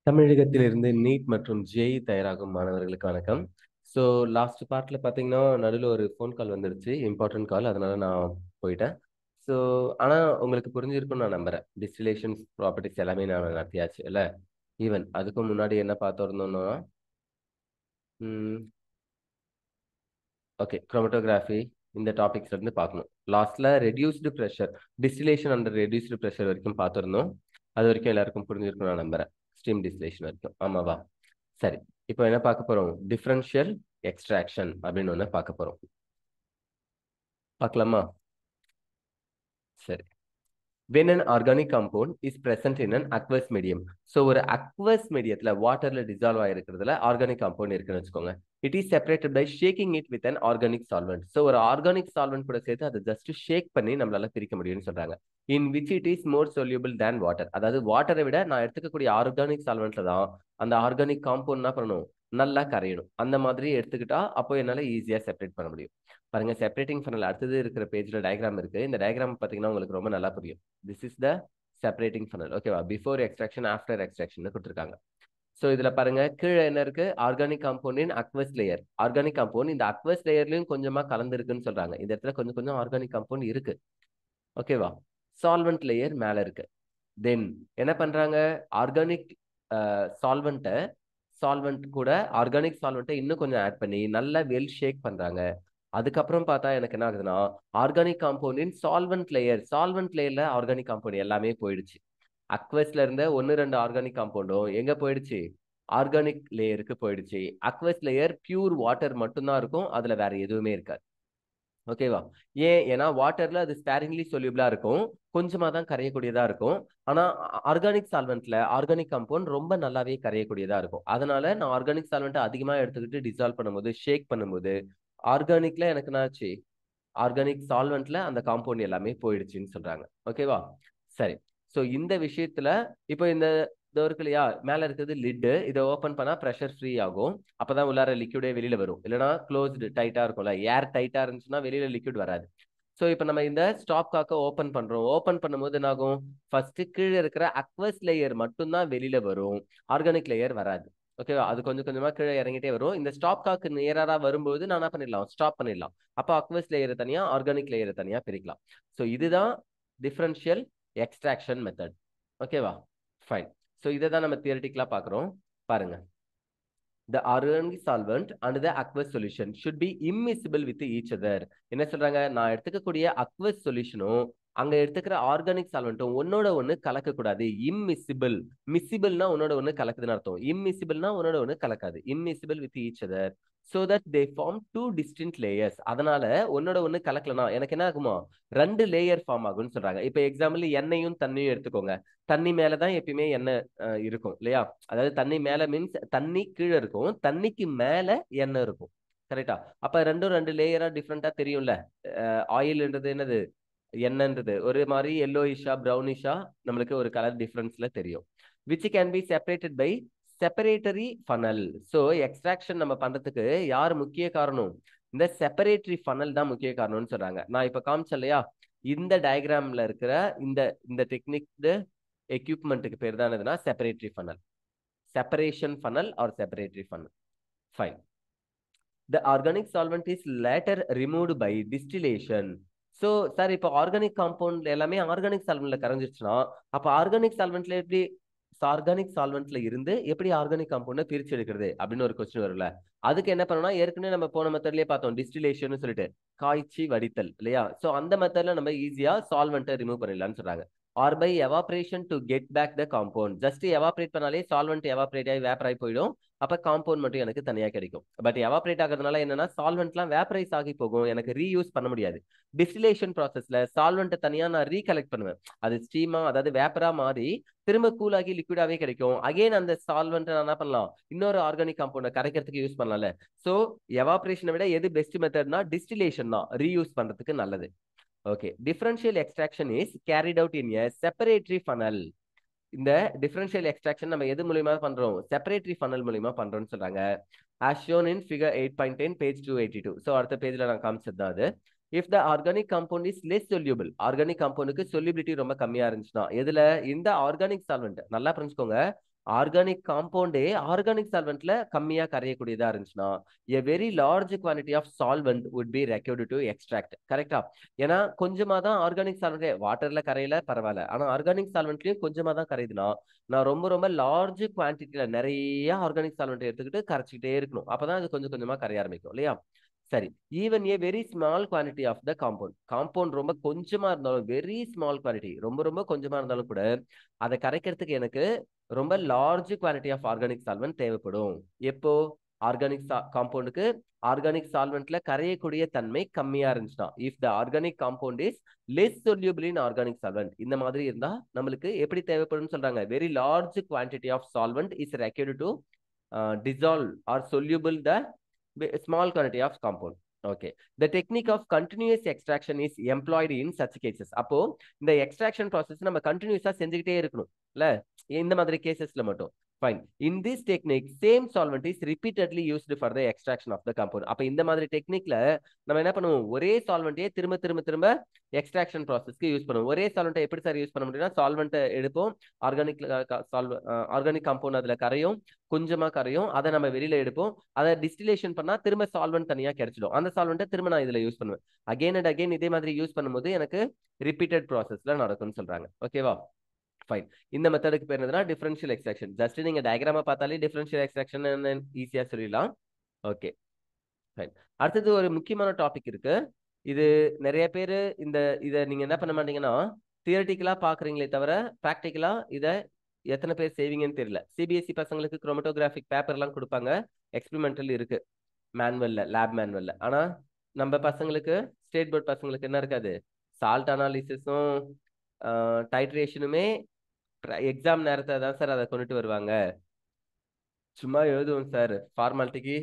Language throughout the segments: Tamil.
தமிழகத்திலிருந்து நீட் மற்றும் ஜேஇ தயாராகும் மாணவர்களுக்கு வணக்கம். ஸோ லாஸ்ட் பார்ட்ல பார்த்தீங்கன்னா, நடுவுல ஒரு ஃபோன் கால் வந்துருச்சு. Important call. அதனால நான் போயிட்டேன். ஸோ ஆனா உங்களுக்கு புரிஞ்சிருக்கும்னு நான் நம்புறேன். டிஸ்டிலேஷன்ஸ் ப்ராப்பர்ட்டீஸ் எல்லாமே நான் நடத்தியாச்சு இல்ல? ஈவன் அதுக்கு முன்னாடி என்ன பார்த்திருந்தோம்னா, ம் ஓகே. குரோமேட்டோகிராஃபி இந்த டாபிக்ஸ்ல இருந்து பார்க்கணும். லாஸ்ட்ல reduced pressure, distillation under reduced pressure வரைக்கும் பார்த்திருந்தோம். அது வரைக்கும் எல்லாருக்கும் புரிஞ்சிருக்கும்னு நான் நம்புறேன். ஸ்டீம் டிஸ்டிலேஷன் வரைக்கும். ஆமாவா? சரி. இப்போ என்ன பார்க்க போறோம்? டிஃபரன்ஷியல் எக்ஸ்ட்ராக்ஷன் அப்படின்னு ஒண்ணு பார்க்க போறோம். பார்க்கலாமா? சரி. when an organic compound is present in an aqueous medium. So ஒரு aqueous mediumல வாட்டர்ல டிசால்வ் ஆயிருக்கிறதுல ஆர்கானிக் காம்பவுண்ட் இருக்குன்னு வச்சுக்கோங்க. It is separated by shaking it with an organic solvent. So ஒரு ஆர்கானிக் சால்வெண்ட் கூட சேர்த்து அதை ஜஸ்ட் ஷேக் பண்ணி நம்மளால பிரிக்க முடியும்னு சொல்றாங்க. In which it is more soluble than water. அதாவது வாட்டரை விட நான் எடுத்துக்கக்கூடிய ஆர்கானிக் சால்வெண்ட்ல தான் அந்த ஆர்கானிக் காம்பவுண்ட் என்ன பண்ணணும்? நல்லா கரையணும். அந்த மாதிரி எடுத்துக்கிட்டா அப்போ என்னால ஈஸியா செப்பரேட் பண்ண முடியும். பாருங்க, செப்பரேட்டிங் ஃபனல் அடுத்தது இருக்கிற பேஜ்ல டயக்ராம் இருக்கு. இந்த டயக்ராம் பாத்தீங்கன்னா உங்களுக்கு ரொம்ப நல்லா புரியும். This is the separating funnel. ஓகேவா? பிஃபோர் எக்ஸ்ட்ராக்ஷன், ஆஃப்டர் எக்ஸ்ட்ராக்ஷன் கொடுத்துருக்காங்க. ஸோ இதுல பாருங்க, கீழே என்ன இருக்கு? ஆர்கானிக் காம்பவுண்டின் அக்வஸ் லேயர். ஆர்கானிக் காம்பவுண்ட் இந்த அக்வஸ் லேயர்லயும் கொஞ்சமா கலந்துருக்குன்னு சொல்றாங்க. இந்த இடத்துல கொஞ்சம் கொஞ்சம் ஆர்கானிக் காம்பவுண்ட் இருக்கு. ஓகேவா? சால்வெண்ட் லேயர் மேல இருக்கு. தென் என்ன பண்றாங்க? ஆர்கானிக் சால்வெண்ட்டை சால்வெண்ட் கூட ஆர்கானிக் சால்வெண்ட்டை இன்னும் கொஞ்சம் ஆட் பண்ணி நல்லா வெல் ஷேக் பண்றாங்க. அதுக்கப்புறம் பார்த்தா எனக்கு என்ன ஆகுதுன்னா, ஆர்கானிக் காம்பவுண்டின் சால்வெண்ட் லேயர்ல ஆர்கானிக் காம்பவுண்ட் எல்லாமே போயிடுச்சு. அக்வஸ்ல இருந்த 1-2 ஆர்கானிக் காம்பவுண்டும் எங்க போயிடுச்சு? ஆர்கானிக் லேயருக்கு போயிடுச்சு. அக்வஸ் லேயர் பியூர் வாட்டர் மட்டும்தான் இருக்கும். அதுல வேற எதுவுமே இருக்காது. ஓகேவா? ஏன்னா வாட்டர்ல அது ஸ்பேரிங்லி சொல்யூபிளா இருக்கும். கொஞ்சமா தான் கரையக்கூடியதா இருக்கும். ஆனா ஆர்கானிக் சால்வெண்ட்ல ஆர்கானிக் காம்பவுண்ட் ரொம்ப நல்லாவே கரையக்கூடியதா இருக்கும். அதனால நான் ஆர்கானிக் சால்வெண்ட் அதிகமா எடுத்துக்கிட்டு டிசால்வ் பண்ணும்போது, ஷேக் பண்ணும்போது, ஆர்கானிக்ல எனக்கு என்னாச்சு? ஆர்கானிக் சால்வெண்ட்ல அந்த காம்பவுண்ட் எல்லாமே போயிடுச்சுன்னு சொல்றாங்க. ஓகேவா? சரி. சோ இந்த விஷயத்துல இப்போ இந்த இதோ இருக்கு இல்லையா? மேல இருக்கிறது லிட். இதை ஓபன் பண்ணா பிரஷர் ஃப்ரீ ஆகும். அப்பதான் உள்ளார லிக்விடே வெளியில வரும். இல்லைன்னா க்ளோஸ்டு டைட்டா இருக்கும்ல. ஏர் டைட்டா இருந்துச்சுன்னா வெளியில லிக்விட் வராது. சோ இப்போ நம்ம இந்த ஸ்டாப் காக்க ஓபன் பண்றோம். ஓபன் பண்ணும்போது என்ன ஆகும்? ஃபர்ஸ்ட் கீழே இருக்கிற அக்வஸ் லேயர் மட்டும்தான் வெளியில வரும். ஆர்கானிக் லேயர் வராது. ஓகேவா? அது கொஞ்சம் கொஞ்சமா கீழே இறங்கிட்டே வரும். இந்த ஸ்டாப் காக்கு நேரா வரும்போது நான் என்ன பண்ணிடலாம்? ஸ்டாப் பண்ணிடலாம். அப்போ அக்வஸ் லேயரை தனியா, ஆர்கானிக் லேயரை தனியா பிரிக்கலாம். ஸோ இதுதான் டிஃபரன்ஷியல் எக்ஸ்ட்ராக்ஷன் மெத்தட். ஓகேவா? ஃபைன். ஸோ இதை தான் நம்ம தியரிட்டிக்கலா பார்க்குறோம். பாருங்க. The organic solvent and the aqueous solution should be immiscible with each other. என்ன சொல்றாங்க? நான் எடுத்துக்கக்கூடிய aqueous சொல்யூஷனும் அங்க எடுத்துக்கிற ஆர்கானிக் சால்வெண்ட்டும் ஒன்னோட ஒண்ணு கலக்க கூடாது. இம்மிசிபிள். மிசிபிள்னா ஒன்னோட ஒண்ணு கலக்குதுன்னு அர்த்தம். இம்மிசிபிள்னா ஒன்னோட ஒண்ணு கலக்காது. Immiscible with each other. So that they form two distinct layers. அதனால ஒன்னோட ஒண்ணு கலக்கலனா எனக்கு என்ன ஆகுமா? 2 லேயர் ஃபார்ம் ஆகும்னு சொல்றாங்க. இப்போ எக்ஸாம்பிள் எண்ணெயும் தண்ணியும் எடுத்துக்கோங்க. தண்ணி மேலதான் எப்பயுமே எண்ணெய் இருக்கும் இல்லையா? அதாவது தண்ணி மேல மீன்ஸ் தண்ணி கீழே இருக்கும், தண்ணிக்கு மேல எண்ணெய் இருக்கும். கரெக்டா? அப்ப ரெண்டும் 2 லேயரா டிஃப்ரெண்டா தெரியும்ல. ஆயில்ன்றது என்னது? எண்ணெய்ன்றது ஒரு மாதிரி எல்லோயிஷா ப்ரௌனிஷா நம்மளுக்கு ஒரு கலர் டிஃபரன்ஸ்ல தெரியும். Which can be separated by separatory funnel. So extraction நம்ம பண்றதுக்கு யார் முக்கிய காரணம்? இந்த செப்பரேட்டரி ஃபனல் தான் முக்கிய காரணம்னு சொல்றாங்க. நான் இப்ப காமிச்சேன் இல்லையா? இந்த டயக்ராம்ல இருக்கிற இந்த இந்த டெக்னிக் எக்யூப்மெண்ட்டுக்கு பேர் தான் என்னதுன்னா separatory funnel. Separation funnel or separatory funnel. Fine. The organic solvent is later removed by distillation. So sir இப்போ ஆர்கானிக் காம்பவுண்ட் எல்லாமே ஆர்கானிக் சால்வெண்ட்ல கரைஞ்சிருச்சுன்னா அப்போ ஆர்கானிக் சால்வெண்ட்ல எப்படி ஆர்கானிக் சால்வெண்ட்ல இருந்து எப்படி ஆர்கானிக் காம்பவுண்டை பிரிச்சு எடுக்கிறது அப்படின்னு ஒரு கொஸ்டின் வரும்ல. அதுக்கு என்ன பண்ணணும்னா ஏற்கனவே நம்ம போன மெத்தட்லயே பார்த்தோம், டிஸ்டிலேஷன் சொல்லிட்டு காய்ச்சி வடித்தல் இல்லையா? ஸோ அந்த மெத்தட்ல நம்ம ஈஸியா சால்வெண்ட்டை ரிமூவ் பண்ணிடலாம்னு சொல்றாங்க. Or by evaporation to get back the compound. Just evaporate பண்ணாலே சால்வெண்ட் எவாப்ரேட் ஆகி வேப்பர் ஆகி போயிடும். அப்ப காம்பவுண்ட் மட்டும் எனக்கு தனியா கிடைக்கும். பட் எவாப்ரேட் ஆகிறதுனால என்னன்னா சால்வெண்ட்லாம் வேப்பரைஸ் ஆகி போகும், எனக்கு ரீயூஸ் பண்ண முடியாது. டிஸ்டிலேஷன் ப்ராசஸ்ல சால்வெண்ட்டை தனியா நான் ரீகலெக்ட் பண்ணுவேன். அது ஸ்டீமா அதாவது வேப்பரா மாறி திரும்ப கூல் ஆகி லிக்விடாவே கிடைக்கும். அகைன் அந்த சால்வெண்ட் நான் என்ன பண்ணலாம்? இன்னொரு ஆர்கானிக் காம்பவுண்டை கரைக்கிறதுக்கு யூஸ் பண்ணலாம்ல. சோ எவாப்ரேஷனை விட எது பெஸ்ட் மெத்தட்னா டிஸ்டிலேஷன் தான் ரீயூஸ் பண்றதுக்கு நல்லது. Okay. Differential extraction is carried out in a separatory funnel. இந்த டிஃபரன்ஷியல் எக்ஸ்ட்ராக்ஷன் நம்ம எது மூலியமா பண்றோம்? செப்பரேட்டரி ஃபனல் மூலியமா பண்றோம்னு சொல்றாங்க. as shown in figure 8.10 page 282. So அடுத்த பேஜ்ல நான் காமிச்சது தான் அது. if the organic compound is less soluble, organic காம்பவுண்டுக்கு solubility ரொம்ப கம்மியா இருந்துச்சுன்னா எதுல? இந்த ஆர்கானிக் சால்வெண்ட். நல்லா புரிஞ்சுக்கோங்க. ஆர்கானிக் காம்பவுண்டே ஆர்கானிக் சால்வெண்ட்ல கம்மியா கரையக்கூடியதா இருந்துச்சுன்னா a very large quantity of solvent would be required to extract. கரெக்டா? ஏன்னா கொஞ்சமா தான் ஆர்கானிக் சால்வெண்ட் வாட்டர்ல கரையில பரவாயில்ல, ஆனா ஆர்கானிக் சால்வெண்ட்லயும் கொஞ்சமா தான் கரையுதுன்னா நான் ரொம்ப ரொம்ப லார்ஜ் குவான்டிட்டியில நிறைய ஆர்கானிக் சால்வெண்ட் எடுத்துக்கிட்டு கரைச்சிக்கிட்டே இருக்கணும். அப்பதான் அது கொஞ்சம் கொஞ்சமா கரைய ஆரம்பிக்கும் இல்லையா? சரி, even a very small quantity of the compound ரொம்ப கொஞ்சமா இருந்தாலும், வெரி ஸ்மால் குவான்டிட்டி ரொம்ப ரொம்ப கொஞ்சமா இருந்தாலும் கூட அதை கரைக்கிறதுக்கு எனக்கு ரொம்ப large quantity of organic solvent தேவைப்படும். எப்போ ஆர்கானிக் காம்பவுண்டுக்கு ஆர்கானிக் சால்வெண்ட்ல கரையக்கூடிய தன்மை கம்மியா இருந்துச்சுன்னா, if the organic compound is less soluble in organic solvent, இந்த மாதிரி இருந்தா நம்மளுக்கு எப்படி தேவைப்படும் சொல்றாங்க, very large quantity of solvent is required to dissolve or soluble the small quantity of compound. Okay, the technique of continuous extraction is employed in such cases. அப்போ இந்த extraction process நம்ம கண்டினியூஸா செஞ்சுக்கிட்டே இருக்கணும் இல்ல, இந்த மாதிரி கேசஸ்ல மட்டும். Fine. In this technique, same solvent is repeatedly used for the extraction of the compound. அப்ப இந்த மாதிரி டெக்னிக்ல நம்ம என்ன பண்ணுவோம், ஒரே சால்வெண்ட்டே திரும்ப திரும்ப திரும்ப எக்ஸ்ட்ராக்ஷன் ப்ராசஸ்க்கு யூஸ் பண்ணுவோம். ஒரே சால்வெண்ட்டை எப்படி சார் யூஸ் பண்ண முடியும்னா, சால்வெண்ட்டை எடுப்போம், ஆர்கானிக் காம்பவுண்ட் அதுல கரையும், கொஞ்சமா கரையும், அதை நம்ம வெளியில எடுப்போம், அதை டிஸ்டிலேஷன் பண்ணா திரும்ப சால்வெண்ட் தனியா கிடைச்சிடும். அந்த சால்வெண்ட்டை திரும்ப நான் இதுல யூஸ் பண்ணுவேன். அகைன் அண்ட் அகைன் இதே மாதிரி யூஸ் பண்ணும்போது எனக்கு ரிப்பீட்டட் ப்ராசஸ்ல நடக்கும்னு சொல்றாங்க. ஓகேவா? ஃபைன். இந்த மெத்தடுக்கு பேர் என்னதுன்னா டிஃபரன்ஷியல் எக்ஸ்ட்ராக்ஷன். ஜஸ்ட் நீங்க டயக்ராம பார்த்தாலே டிஃபரன்ஷியல் எக்ஸ்ட்ராக்ஷன் ஈஸியா சொல்லிடலாம். Okay, fine. அடுத்தது ஒரு முக்கியமான டாபிக் இருக்கு. இது நிறைய பேர் இதை நீங்க என்ன பண்ண மாட்டீங்கன்னா, தியரட்டிக்கலா பாக்குறீங்களே தவிர பிராக்டிக்கலா இதை எத்தனை பேர் செய்வீங்கன்னு தெரியல. சிபிஎஸ்சி பசங்களுக்கு குரோமட்டோகிராஃபிக் பேப்பர் எல்லாம் கொடுப்பாங்க, எக்ஸ்பெரிமெண்டல் இருக்கு மேனுவல்ல, லேப் மேனுவல்ல. ஆனா நம்ம பசங்களுக்கு, ஸ்டேட் போர்ட் பசங்களுக்கு என்ன இருக்காது, சால்ட் அனாலிசிஸும் டைட்ரேஷனுமே எக்ஸாம் நேரத்தை தான் சார் அதை கொண்டுட்டு வருவாங்க. சும்மா எழுதுவோம் சார், ஃபார்மாலிட்டிக்கு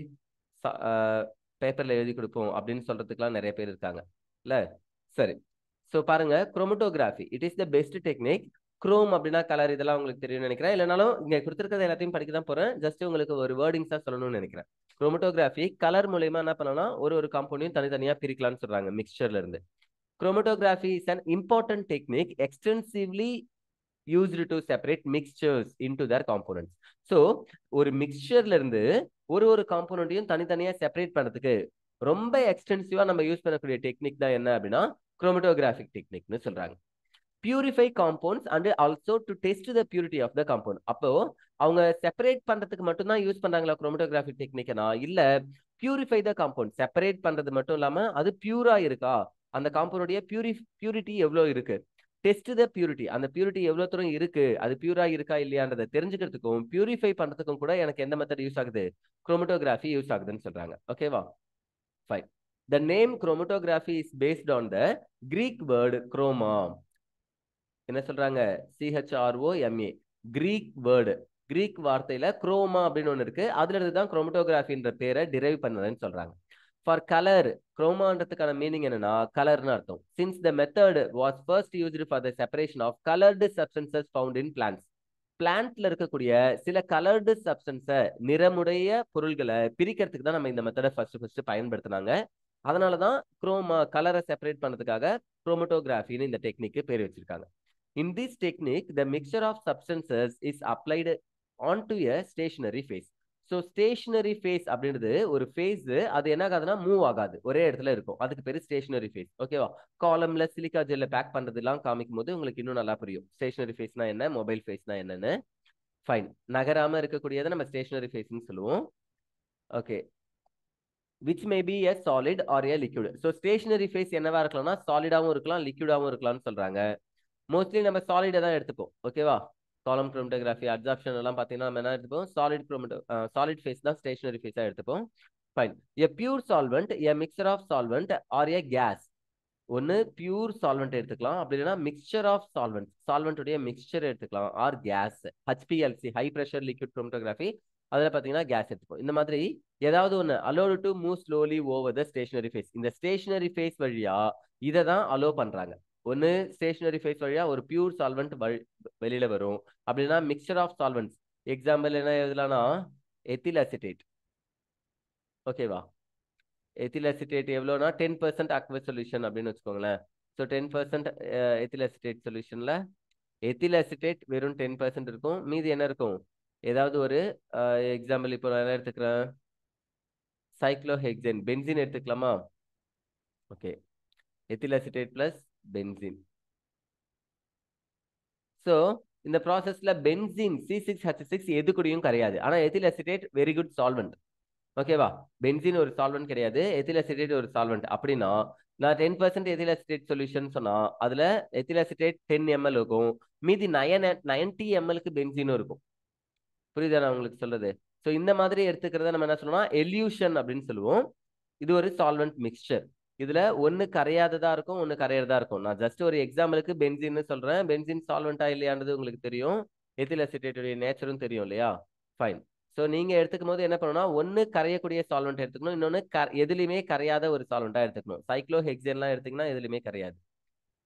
பேப்பர்ல எழுதி கொடுப்போம் அப்படின்னு சொல்றதுக்குலாம் நிறைய பேர் இருக்காங்க இல்ல. சரி, ஸோ பாருங்க, chromatography it is the best technique. Chrome அப்படின்னா கலர், இதெல்லாம் உங்களுக்கு தெரியும்னு நினைக்கிறேன். இல்லைனாலும் இங்க கொடுத்துருக்கிறது எல்லாத்தையும் படிக்க தான் போறேன், ஜஸ்ட் உங்களுக்கு ஒரு வேர்டிங்ஸா சொல்லணும்னு நினைக்கிறேன். குரோமட்டோகிராஃபி கலர் மூலயமா என்ன பண்ணலாம், ஒரு காம்பவுண்டையும் தனித்தனியா பிரிக்கலாம்னு சொல்றாங்க மிக்சர்ல இருந்து. Chromatography is an important technique extensively used to separate mixtures into their components. So ஒரு மிக்சர்ல இருந்து ஒரு காம்போனண்ட்டையும் தனித்தனியா செப்பரேட் பண்றதுக்கு ரொம்ப எக்ஸ்டென்சிவா நம்ம யூஸ் பண்ணக்கூடிய டெக்னிக் தான் என்ன அப்படின்னா குரோமட்டோகிராஃபிக் டெக்னிக்னு சொல்றாங்க. Purify compounds and also to test the purity of the compound. அப்போ அவங்க செப்பரேட் பண்றதுக்கு மட்டும் தான் யூஸ் பண்றாங்களா குரோமட்டோகிராஃபிக் டெக்னிக்னா? இல்ல, பியூரிஃபை த காம்பவுண்ட், செப்பரேட் பண்றது மட்டும் இல்லாம அது பியூரா இருக்கா, அந்த காம்பவுண்டுடைய பியூரிட்டி எவ்வளவு இருக்கு, டெஸ்ட் த பியூரிட்டி, அந்த பியூரிட்டி எவ்வளவு தூரம் இருக்கு, அது பியூரா இருக்கா இல்லையான்றதை தெரிஞ்சுக்கிறதுக்கும் பியூரிஃபை பண்றதுக்கும் கூட எனக்கு எந்த மெத்தட் யூஸ் ஆகுது, குரோமட்டோகிராஃபி யூஸ் ஆகுதுன்னு சொல்றாங்க. ஓகேவா? Fine. The name chromatography is based on the Greek word chroma. என்ன சொல்றாங்க, CHROMA, கிரீக் வேர்டு, கிரீக் வார்த்தையில குரோமா அப்படின்னு ஒண்ணு இருக்கு, அதுல இருந்து தான் குரோமட்டோகிராஃபின்ற பேரை டிரைவ் பண்ணதுன்னு சொல்றாங்க. ஃபார் கலர், குரோமான்றதுக்கான மீனிங் என்னன்னா கலர்னு அர்த்தம். Since the method was first used for the separation of coloured substances found in plants. பிளான்ட்ல இருக்கக்கூடிய சில கலர்டு சப்ஸ்டன்ஸை, நிறமுடைய பொருள்களை பிரிக்கிறதுக்கு தான் நம்ம இந்த மெத்தடை ஃபர்ஸ்ட் பயன்படுத்தினாங்க. அதனாலதான் குரோமா, கலரை செப்பரேட் பண்ணதுக்காக குரோமட்டோகிராஃபின்னு இந்த டெக்னிக்கு பேர் வச்சிருக்காங்க. In this technique, the mixture of substances is applied onto a stationary phase. So stationary phase அப்படின்றது ஒரு phase, அது என்ன ஆகாதுன்னா மூவ் ஆகாது, ஒரே இடத்துல இருக்கும், அதுக்கு பேரு ஸ்டேஷனரி ஃபேஸ். ஓகேவா? காலம்ல சிலிக்கா ஜெல்ல பேக் பண்றதுலாம் காமிக்கும் போது உங்களுக்கு இன்னும் நல்லா புரியும் ஸ்டேஷனரி ஃபேஸ்னா என்ன, மொபைல் ஃபேஸ்னா என்னன்னு. ஃபைன். நகராம இருக்கக்கூடியதை நம்ம ஸ்டேஷனரி ஃபேஸ்ன்னு சொல்லுவோம். Okay, which may be a solid or a liquid. So stationary phase என்னவா இருக்கலாம்னா சாலிடாவும் இருக்கலாம், லிக்விடாவும் இருக்கலாம்னு சொல்றாங்க. மோஸ்ட்லி நம்ம சாலிடை தான் எடுத்துப்போம். ஓகேவா? காலம் குரோமட்டோகிராஃபி, அப்சார்ப்ஷன் எல்லாம் பார்த்தீங்கன்னா நம்ம என்ன எடுத்துப்போம், சாலிட் ஃபேஸ் தான் ஸ்டேஷனரி ஃபேஸா எடுத்துப்போம். Fine. A pure solvent, a mixture of solvent or a gas. ஒன்னு பியூர் சால்வெண்ட் எடுத்துக்கலாம், அப்படி இல்லைன்னா மிக்சர் ஆஃப் சால்வெண்ட்டுடைய மிக்சர் எடுத்துக்கலாம், or gas, HPLC, high pressure liquid chromatography, அதில் பார்த்தீங்கன்னா கேஸ் எடுத்துப்போம். இந்த மாதிரி ஏதாவது ஒன்று allowed to move slowly over the stationary phase. இந்த ஸ்டேஷனரி ஃபேஸ் வழியா இதை தான் அலோ பண்றாங்க. ஒன்னு ஸ்டேஷனரி ஃபேஸ் வழியா ஒரு பியூர் சால்வெண்ட் வெளியில வரும், அப்படின்னா மிக்சர் ஆஃப் சால்வெண்ட்ஸ். எக்ஸாம்பிள் என்ன எழுதலாம்னா எத்தில் அசிட்டேட். ஓகேவா? எத்தில் அசிட்டேட் எவ்வளோனா 10% அக்வஸ் சொல்யூஷன் அப்படின்னு வச்சுக்கோங்களேன். ஸோ 10% எத்தில் அசிட்டேட் சொல்யூஷன்ல எத்தில் அசிட்டேட் வெறும் 10% இருக்கும், மீதி என்ன இருக்கும், ஏதாவது ஒரு எக்ஸாம்பிள் இப்போ நான் எடுத்துக்கிறேன். சைக்ளோஹெக்சேன், பென்சின் எடுத்துக்கலாமா? Okay, ethyl acetate plus benzene. So இந்த ப்ராசஸ்ல பென்சின் C6H6 எது கூடயும் கரையாது. ஆனா ethyl acetate very good solvent. ஓகேவா? பென்சின் ஒரு சால்வெண்ட் கிடையாது, எத்தில் அசிட்டேட் ஒரு சால்வெண்ட். அப்படின்னா நான் 10% எத்தில் அசிட்டேட் சொல்யூஷன் சொன்னா அதுல எத்தில் அசிட்டேட் 10 ml இருக்கும், மீதி 90 ml பென்சினும் இருக்கும். புரியுதா நான் உங்களுக்கு சொல்றது? ஸோ இந்த மாதிரி எடுத்துக்கிறத நம்ம என்ன சொல்லணும்னா எல்யூஷன் அப்படின்னு சொல்லுவோம். இது ஒரு சால்வெண்ட் மிக்சர். இதுல ஒன்னு கரையாததா இருக்கும், ஒன்னு கரையறதா இருக்கும். நான் ஜஸ்ட் ஒரு எக்ஸாம்பிளுக்கு பென்சின்னு சொல்றேன். பென்சின் சால்வெண்டா இல்லையான்றது உங்களுக்கு தெரியும், எத்தில் அசிட்டேட்டுடைய நேச்சரும் தெரியும் இல்லையா? ஃபைன். ஸோ நீங்க எடுத்துக்கும் போது என்ன பண்ணணும்னா ஒன்னு கரையக்கூடிய சால்வெண்ட் எடுத்துக்கணும், இன்னொன்னு எதுலையுமே கரையாத ஒரு சால்வெண்டா எடுத்துக்கணும். சைக்ளோஹெக்சேன்லாம் எடுத்தீங்கன்னா எதுலையுமே கரையாது.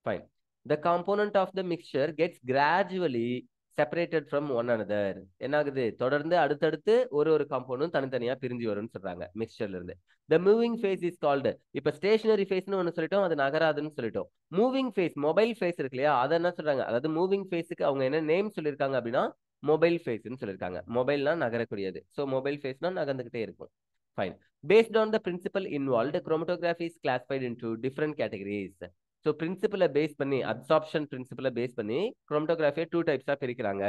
Fine. The component of the mixture gets gradually separated from one another. என்ன ஆகுது? தொடர்ந்து அடுத்தடுத்து ஒரு காம்பவுண்டும் தனித்தனியா பிரிஞ்சு வரும்னு சொல்றாங்க மிக்சர்ல இருந்து. The moving phase is called. இப்ப ஸ்டேஷனரி ஃபேஸ்னு ஒன்னு சொல்லிட்டோம், அது நகராதுன்னு சொல்லிட்டோம். மூவிங் ஃபேஸ், மொபைல் ஃபேஸ் இருக்கு இல்லையா, அதை என்ன சொல்றாங்க? அதாவது மூவிங் ஃபேஸுக்கு அவங்க என்ன நேம் சொல்லியிருக்காங்க அப்படின்னா மொபைல் ஃபேஸ்ன்னு சொல்லியிருக்காங்க. மொபைல்னா நகரக்கூடியது. ஸோ மொபைல் ஃபேஸ்னா நகர்ந்துகிட்டே இருக்கும். Fine. Based on the principle involved, chromatography is classified into different categories. So பிரின்சிபலை பேஸ் பண்ணி, அப்சார்ப்ஷன் பிரின்சிபலை பேஸ் பண்ணி குரோமட்டோகிராஃபியை 2 டைப்ஸா பிரிக்கிறாங்க.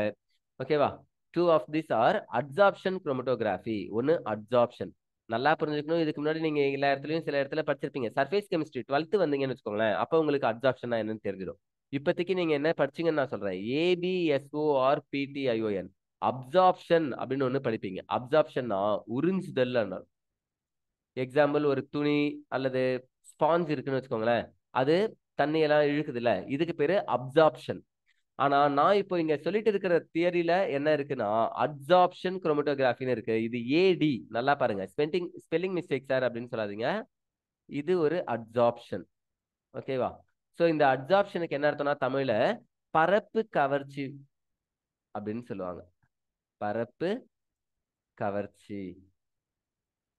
ஓகேவா? 2 of this are absorption chromatography. ஒன்னு அப்சார்ப்ஷன். நல்லா புரிஞ்சுக்கணும். இதுக்கு முன்னாடி நீங்க எல்லா இடத்துலயும் சில இடத்துல படிச்சிருப்பீங்க. சர்ஃபேஸ் கெமிஸ்ட்ரி 12th வந்தீங்கன்னு வச்சுக்கோங்களேன், அப்போ உங்களுக்கு அப்சார்ப்ஷன் என்னன்னு தெரிஞ்சிடும். இப்போதைக்கு நீங்க என்ன படிச்சீங்கன்னு நான் சொல்றேன். ABSORPTION அப்சார்ப்ஷன் அப்படின்னு ஒண்ணு படிப்பீங்க. அப்சார்ப்ஷன்னா உறிஞ்சுதல். எக்ஸாம்பிள் ஒரு துணி அல்லது ஸ்பாஞ்ச் இருக்குன்னு வச்சுக்கோங்களேன், அது தண்ணியெல்லாம் இழுக்குது இல்ல, இதுக்கு பேரு அப்சார்ப்ஷன். ஆனா நான் இப்போ இங்க சொல்லிட்டு இருக்கிற தியரியில என்ன இருக்குன்னா அப்சார்ப்ஷன் குரோமட்டோகிராஃபின்னு இருக்கு. இது AD. நல்லா பாருங்க, ஸ்பெல்லிங் மிஸ்டேக் சார் அப்படின்னு சொல்லாதீங்க. இது ஒரு அப்சார்ப்ஷன். ஓகேவா? சோ இந்த அப்சார்ப்ஷனுக்கு என்ன அர்த்தம்னா தமிழ்ல பரப்பு கவர்ச்சி அப்படின்னு சொல்லுவாங்க. பரப்பு கவர்ச்சி.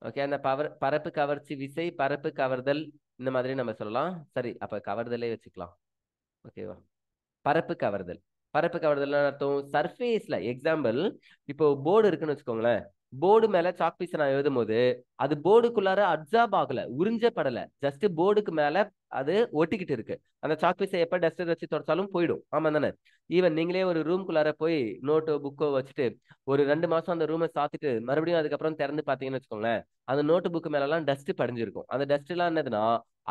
ஓகே, அந்த பரப்பு கவர்ச்சி விசை, பரப்பு கவர்தல், இந்த மாதிரி நம்ம சொல்லலாம். சரி, அப்ப கவர்தலே வச்சுக்கலாம். ஓகேவா? பரப்பு கவர்தல். பரப்பு கவர்தல் அர்த்தம் சர்ஃபேஸ்ல, எக்ஸாம்பிள் இப்போ போர்டு இருக்குன்னு வச்சுக்கோங்களேன், போர்டு மேல சாக் பீஸ் நான் எழுதும் போது அது போர்டுக்குள்ளார அப்சார்ப் ஆகல, உறிஞ்சப்படல, ஜஸ்ட் போர்டுக்கு மேல அது ஒட்டிக்கிட்டு இருக்கு. அந்த சாக் பீஸை எப்ப டஸ்டர் வச்சு தொடச்சாலும் போயிடும். ஆமா தானே? ஈவன் நீங்களே ஒரு ரூம்குள்ளார போய் நோட்டோ புக்கோ வச்சுட்டு ஒரு 2 மாசம் அந்த ரூமை சாத்திட்டு மறுபடியும் அதுக்கப்புறம் திறந்து பாத்தீங்கன்னு வச்சுக்கோங்களேன், அந்த நோட்டு புக்கு மேல எல்லாம் டஸ்ட் படிஞ்சிருக்கும். அந்த டஸ்ட் எல்லாம் என்னதுன்னா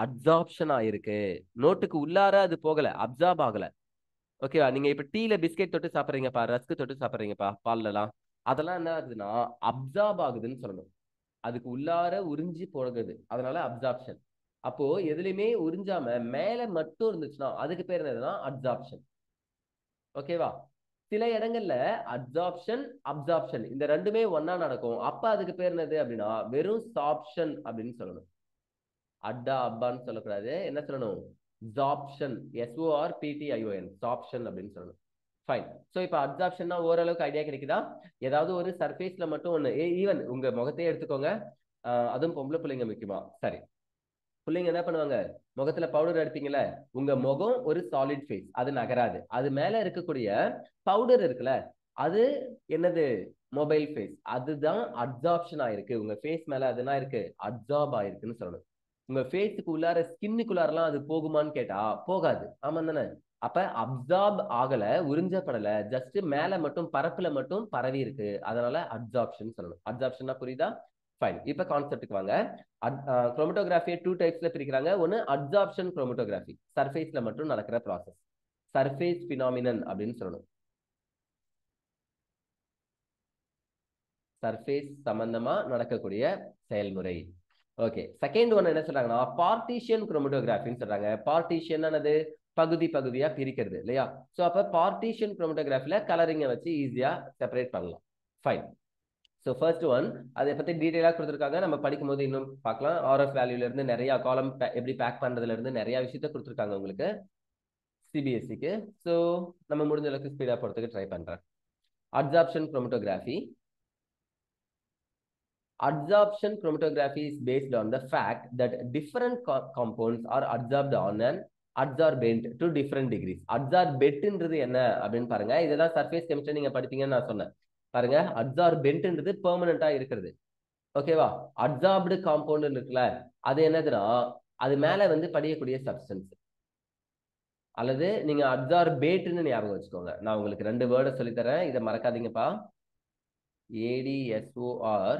அப்சார்ப்ஷன் ஆயிருக்கு. நோட்டுக்கு உள்ளார அது போகல, அப்சார்ப் ஆகல. ஓகேவா? நீங்க இப்ப டீல பிஸ்கெட் தொட்டு சாப்பிடுறீங்கப்பா, ரஸ்க் தொட்டு சாப்பிடுறீங்கப்பா, பால்ல எல்லாம், அதெல்லாம் என்ன ஆகுதுன்னா அப்சார்ப் ஆகுதுன்னு சொல்லணும். அதுக்கு உள்ளார உறிஞ்சி போகுது, அதனால அப்சார்ப்ஷன். அப்போ எதுலையுமே உறிஞ்சாம மேல மட்டும் இருந்துச்சுன்னா அதுக்கு பேர் என்னதுன்னா அப்சார்ப்ஷன். ஓகேவா? சில இடங்கள்ல அப்சார்ப்ஷன் அப்சார்ப்ஷன் இந்த ரெண்டுமே ஒன்னா நடக்கும். அப்ப அதுக்கு பேர் என்னது அப்படின்னா வெறும் சாப்ஷன் அப்படின்னு சொல்லணும். அட்டா அப்பான்னு சொல்லக்கூடாது, என்ன சொல்லணும்? சாப்ஷன். SORPTION சாப்ஷன் அப்படின்னு சொல்லணும். ஃபைன். ஸோ இப்போ அப்சார்ப்ஷன்னா ஓரளவுக்கு ஐடியா கிடைக்குதா? ஏதாவது ஒரு சர்ஃபேஸ்ல மட்டும் ஒன்று, ஈவன் உங்க முகத்தையே எடுத்துக்கோங்க, அதுவும் பொம்பளை பிள்ளைங்க முக்கியமா. சரி, பிள்ளைங்க என்ன பண்ணுவாங்க, முகத்துல பவுடர் அடிப்பீங்கல்ல, உங்க முகம் ஒரு சாலிட் ஃபேஸ், அது நகராது. அது மேல இருக்கக்கூடிய பவுடர் இருக்குல்ல, அது என்னது? Mobile face. அதுதான் அப்சார்ப்ஷன் ஆயிருக்கு. உங்க ஃபேஸ் மேல அதுனா இருக்கு, அப்சார்ப் ஆயிருக்குன்னு சொல்லணும். உங்க ஃபேஸுக்கு உள்ளார ஸ்கின்னுக்குள்ளாரெல்லாம் அது போகுமான்னு கேட்டா போகாது. ஆமா தானே? அப்ப அப்சார்ப் ஆகல, உறிஞ்சப்படல, ஜஸ்ட் மேல மட்டும் பரப்புல மட்டும் பரவி இருக்கு, அதனால அப்சார்ப்ஷன் சொல்லணும். அப்சார்ப்ஷனா புரியுதா? ஃபைன். இப்ப கான்செப்ட்டுக்கு வாங்க. குரோமட்டோகிராஃபியை 2 டைப்ஸ்ல பிரிக்கிறாங்க. ஒன்னு அப்சார்ப்ஷன் குரோமட்டோகிராஃபி, சர்ஃபேஸ்ல மட்டும் நடக்கிற ப்ராசஸ், சர்ஃபேஸ் பினாமினன் அப்படின்னு சொல்லணும். சர்ஃபேஸ் சம்பந்தமா நடக்கக்கூடிய செயல்முறை. ஓகே, செகண்ட் ஒன் என்ன சொல்றாங்கன்னா பார்ட்டிஷியன் குரோமட்டோகிராஃபின்னு சொல்றாங்க. பார்ட்டிஷியன் ஆனது பகுதி பகுதியா பிரிக்கிறது இல்லையா? சோ அப்ப பார்ட்டிஷியன் குரோமட்டோகிராஃபில கலரிங்கை வச்சு ஈஸியா செப்பரேட் பண்ணலாம். ஃபைன். ஸோ ஃபர்ஸ்ட் ஒன், அதை பத்தி டீடைலா கொடுத்துருக்காங்க, நம்ம படிக்கும் போது இன்னும் பார்க்கலாம். RF வேல்யூல இருந்து நிறைய காலம் எப்படி பேக் பண்றதுல இருந்து நிறைய விஷயத்த கொடுத்துருக்காங்க உங்களுக்கு CBSEக்கு. ஸோ நம்ம முடிஞ்ச அளவுக்கு ஸ்பீடா போறதுக்கு ட்ரை பண்றேன். Absorption chromatography. Absorption chromatography is based on the fact that different compounds are absorbed on an adsorbent to different degrees. Adsorbentன்றது என்ன அப்படின்னு பாருங்க. இதுதான் சர்ஃபேஸ் கெமிஸ்ட்ரி நீங்க படிப்பீங்கன்னு நான் சொன்னேன். பாருங்க, அட்சார்பென்ட்ன்றது பெர்மனண்டா இருக்கிறது. ஓகேவா? அட்சார்ப்டு காம்பவுண்ட் இருக்குல்ல, அது என்னதுன்னா அது மேல வந்து படியக்கூடிய சப்ஸ்டன்ஸ். அல்லது நீங்க அட்சார்பேட்னு ஞாபகம் வச்சுக்கோங்க. நான் உங்களுக்கு 2 வேர்டை சொல்லித்தரேன், இதை மறக்காதீங்கப்பா. ADSOR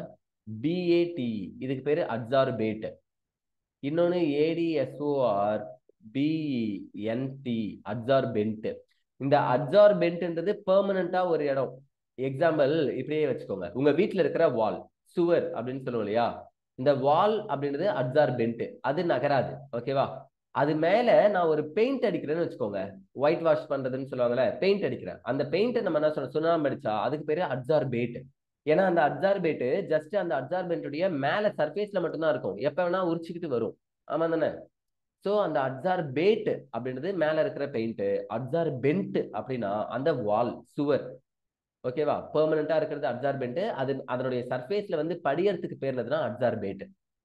BATE, இதுக்கு பேரு அட்சார்பேட். இன்னொன்னு ADSOR BENT, அட்சார்பென்ட். இந்த அட்சார்பென்ட்ன்றது பெர்மனண்டா ஒரு இடம். எக்ஸாம்பிள் இப்படியே வச்சுக்கோங்க, உங்க வீட்டுல இருக்கிற வால், சுவர் அப்படின்னு சொல்லுவோம் இல்லையா, இந்த வால் அப்படின்றது அட்சார்பென்ட், அது நகராது. ஓகேவா? அது மேல நான் ஒரு பெயிண்ட் அடிக்கிறேன்னு வச்சுக்கோங்க, ஒயிட் வாஷ் பண்றதுன்னு சொல்லுவாங்கல்ல, பெயிண்ட் அடிக்கிறேன். அந்த பெயிண்ட் நம்ம என்ன சொல்றோம், சுண்ணாம்பு அடிச்சா அதுக்கு பேரு அட்சார்பேட். ஏன்னா அந்த அட்சார்பேட் ஜஸ்ட் அந்த அட்சார்பென்ட்டுடைய மேல சர்ஃபேஸ்ல மட்டும்தான் இருக்கும், எப்ப வேணா உரிச்சுக்கிட்டு வரும். ஆமா தானே? சோ அந்த அட்சார்பேட் அப்படின்றது மேல இருக்கிற பெயிண்ட், அட்சார்பென்ட் அப்படின்னா அந்த வால், சுவர். ஓகேவா? பெர்மனண்டா இருக்கிறது அட்சார்பென்ட், அது அதனுடைய சர்ஃபேஸ்ல வந்து படியறதுக்கு பேர் என்னதுன்னா அட்சார்பேட்.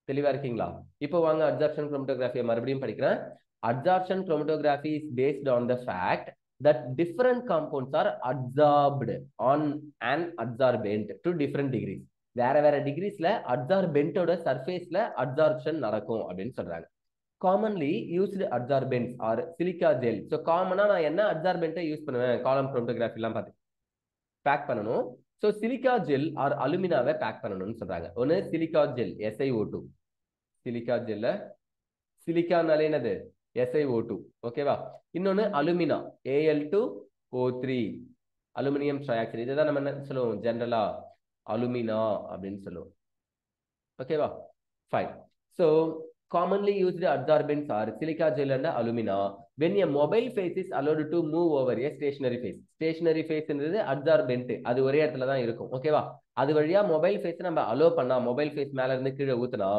தெளிவா இருக்கீங்களா? இப்போ வாங்க அப்சார்ப்ஷன் குரோமட்டோகிராஃபியை மறுபடியும் படிக்கிறேன். Absorption chromatography is based on the fact that different compounds are absorbed on an adsorbent to different degrees. வேற வேற டிகிரிஸ்ல அட்சார்பென்ட்டோட சர்ஃபேஸ்ல அட்சார்ப்ஷன் நடக்கும் அப்படின்னு சொல்றாங்க. Commonly used adsorbents are silica gel. So காமனா நான் என்ன அட்சார்பென்ட்டை யூஸ் பண்ணுவேன் காலம் குரோமட்டோகிராஃபி எல்லாம் பார்த்து பேக் பண்ணணும். ஸோ சிலிக்கா ஜெல் ஆர் அலுமினாவை பேக் பண்ணணும்னு சொல்றாங்க. ஒன்னு சிலிக்கா ஜெல் SiO2, சிலிக்கா ஜெல்ல சிலிக்கானாலே என்னது SiO2. ஓகேவா? இன்னொன்னு அலுமினா Al2O3, அலுமினியம் ட்ரையாக்சைடு. இதுதான் நம்ம என்ன சொல்லுவோம் ஜெனரலா, அலுமினா அப்படின்னு சொல்லுவோம். ஓகேவா? Fine. So commonly used adsorbents are silica gel and alumina when a mobile phase is allowed to move over a stationary phase. Stationary phase என்றது adsorbent, அது ஒரே இடத்துல தான் இருக்கும். ஓகேவா? அது வழியா மொபைல் ஃபேஸ் நம்ம அலோ பண்ணா, மொபைல் ஃபேஸ் மேல இருந்து கீழே ஊத்துனா,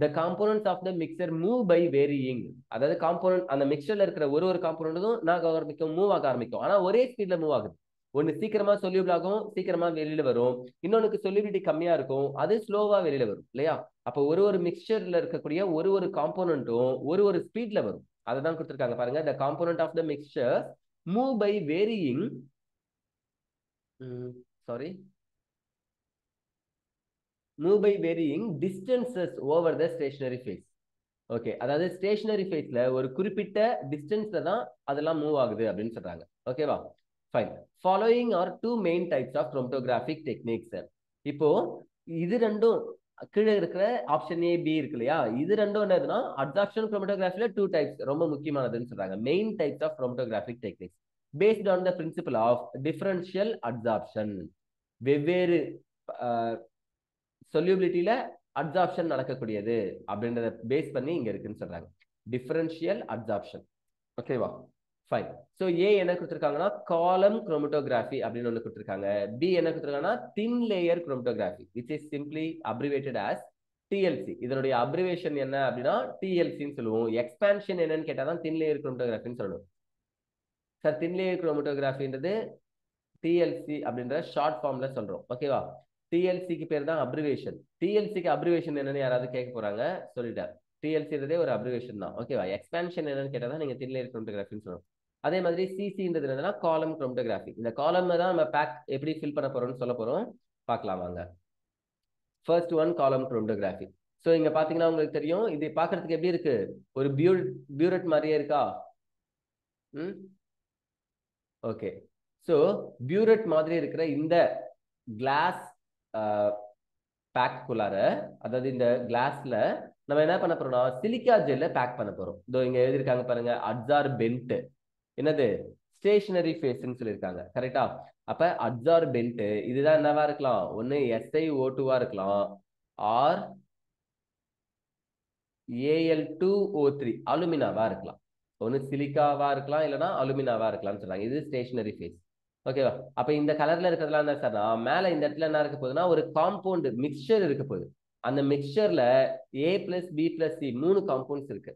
the components of the mixture move by varying. அதாவது காம்போனன்ட், அந்த மிக்சர்ல இருக்கிற ஒரு ஒரு காம்போனன்ட்டும் நான் ஆரம்பிக்கும், மூவ் ஆக ஆரம்பிக்கும். ஆனா ஒரே ஸ்பீட்ல மூவ் ஆகுது. ஒன்னு சீக்கிரமா சொல்யூபிள் ஆகும், சீக்கிரமா வெளியில வரும். இன்னொன்னுக்கு சொல்யூபிலிட்டி கம்மியா இருக்கும், அது ஸ்லோவா வெளியில வரும் இல்லையா? அப்போ ஒரு ஒரு மிக்சர்ல இருக்கக்கூடிய ஒரு ஒரு காம்போனன்ட்டும் ஒரு ஒரு ஸ்பீட்ல வரும். அதை தான் கொடுத்துருக்காங்க பாருங்க. the component of the mixture move by varying move by varying distances over the stationary phase. Okay, அதாவது ஸ்டேஷனரி ஃபேஸ்ல ஒரு குறிப்பிட்ட டிஸ்டன்ஸ்ல தான் அதெல்லாம் மூவ் ஆகுது அப்படின்னு சொல்றாங்க. ஓகேவா? Fine. Following are two main types of chromatographic techniques. இப்போ இது ரெண்டும் கீழே இருக்கிற ஆப்ஷன் A B இருக்கு இல்லையா, இது ரெண்டும் என்னதுன்னா அட்சார்ப்ஷன் குரோமட்டோகிராஃபில 2 டைப்ஸ் ரொம்ப முக்கியமானதுன்னு சொல்றாங்க. Main types of chromatographic techniques based on the principle of differential adsorption. வெவ்வேறு சொல்யூபிலிட்டியில அட்சார்ப்ஷன் நடக்கக்கூடியது அப்படின்றத பேஸ் பண்ணி இங்க இருக்குன்னு சொல்றாங்க. Differential adsorption. ஓகேவா? ஃபைன். ஸோ ஏ என்ன கொடுத்துருக்காங்கன்னா காலம் குரோமட்டோகிராஃபி அப்படின்னு ஒன்று கொடுத்துருக்காங்க. பி என்ன கொடுத்துருக்காங்கன்னா thin layer chromatography which is simply abbreviated as TLC. இதனுடைய அப்ரிவேஷன் என்ன அப்படின்னா TLCன்னு சொல்லுவோம். எக்ஸ்பான்ஷன் என்னன்னு கேட்டால் தான் தின் லேயர் குரோமட்டோகிராஃபின்னு சொல்லணும். சார் தின் லேயர் குரோமட்டோகிராஃபின்றது TLC அப்படின்ற ஷார்ட் ஃபார்ம்ல சொல்றோம். ஓகேவா? TLCக்கு பேர் தான் அப்ரிவேஷன். TLCக்கு அப்ரிவேஷன் என்னன்னு யாராவது கேட்க போறாங்க, சொல்லிட்டேன். TLCன்றதே ஒரு அப்ரிவேஷன் தான். ஓகேவா? எக்ஸ்பான்ஷன் என்னன்னு கேட்டா தான் நீங்க தின் லேயர் குரோமட்டோகிராஃபின்னு சொல்லணும். அதே மாதிரி CCன்றது என்னன்னா காலம் குரோமட்டோகிராஃபி. இந்த காலம்ல தான் நம்ம பேக் எப்படி ஃபில் பண்ண போறோம்னு சொல்ல போறோம். பார்க்கலாம் வாங்க. ஃபர்ஸ்ட் ஒன் காலம் குரோமட்டோகிராஃபி. ஸோ இங்க பாத்தீங்கன்னா உங்களுக்கு தெரியும், இது பாக்குறதுக்கு எப்படி இருக்கு, ஒரு பியூரெட் மாதிரியே இருக்கா? ஓகே. ஸோ பியூரெட் மாதிரி இருக்கிற இந்த கிளாஸ் பேக்குள்ளார, அதாவது இந்த கிளாஸ்ல நம்ம என்ன பண்ண போறோம்னா சிலிக்கா ஜெல்ல பேக் பண்ண போறோம். இதோ இங்க எழுதிருக்காங்க பாருங்க, அட்சார்பென்ட் என்னது ஸ்டேஷனரி ஃபேஸ்ன்னு சொல்லியிருக்காங்க. கரெக்டா? அப்ப அட்சார்பென்ட் இதுதான் என்னவா இருக்கலாம், ஒன்னு SiO2வா இருக்கலாம், ஆர் Al2O3 அலுமினாவா இருக்கலாம். ஒன்னு சிலிக்காவா இருக்கலாம், இல்லைன்னா அலுமினாவா இருக்கலாம்னு சொல்றாங்க. இது ஸ்டேஷனரி ஃபேஸ். ஓகேவா? அப்ப இந்த கலர்ல இருக்கிறதுலாம் என்ன சார்னா, மேல இந்த இடத்துல என்ன இருக்க போகுதுன்னா ஒரு காம்பவுண்ட் மிக்சர் இருக்க போகுது. அந்த மிக்சர்ல A+B+C 3 காம்பவுண்ட்ஸ் இருக்கு.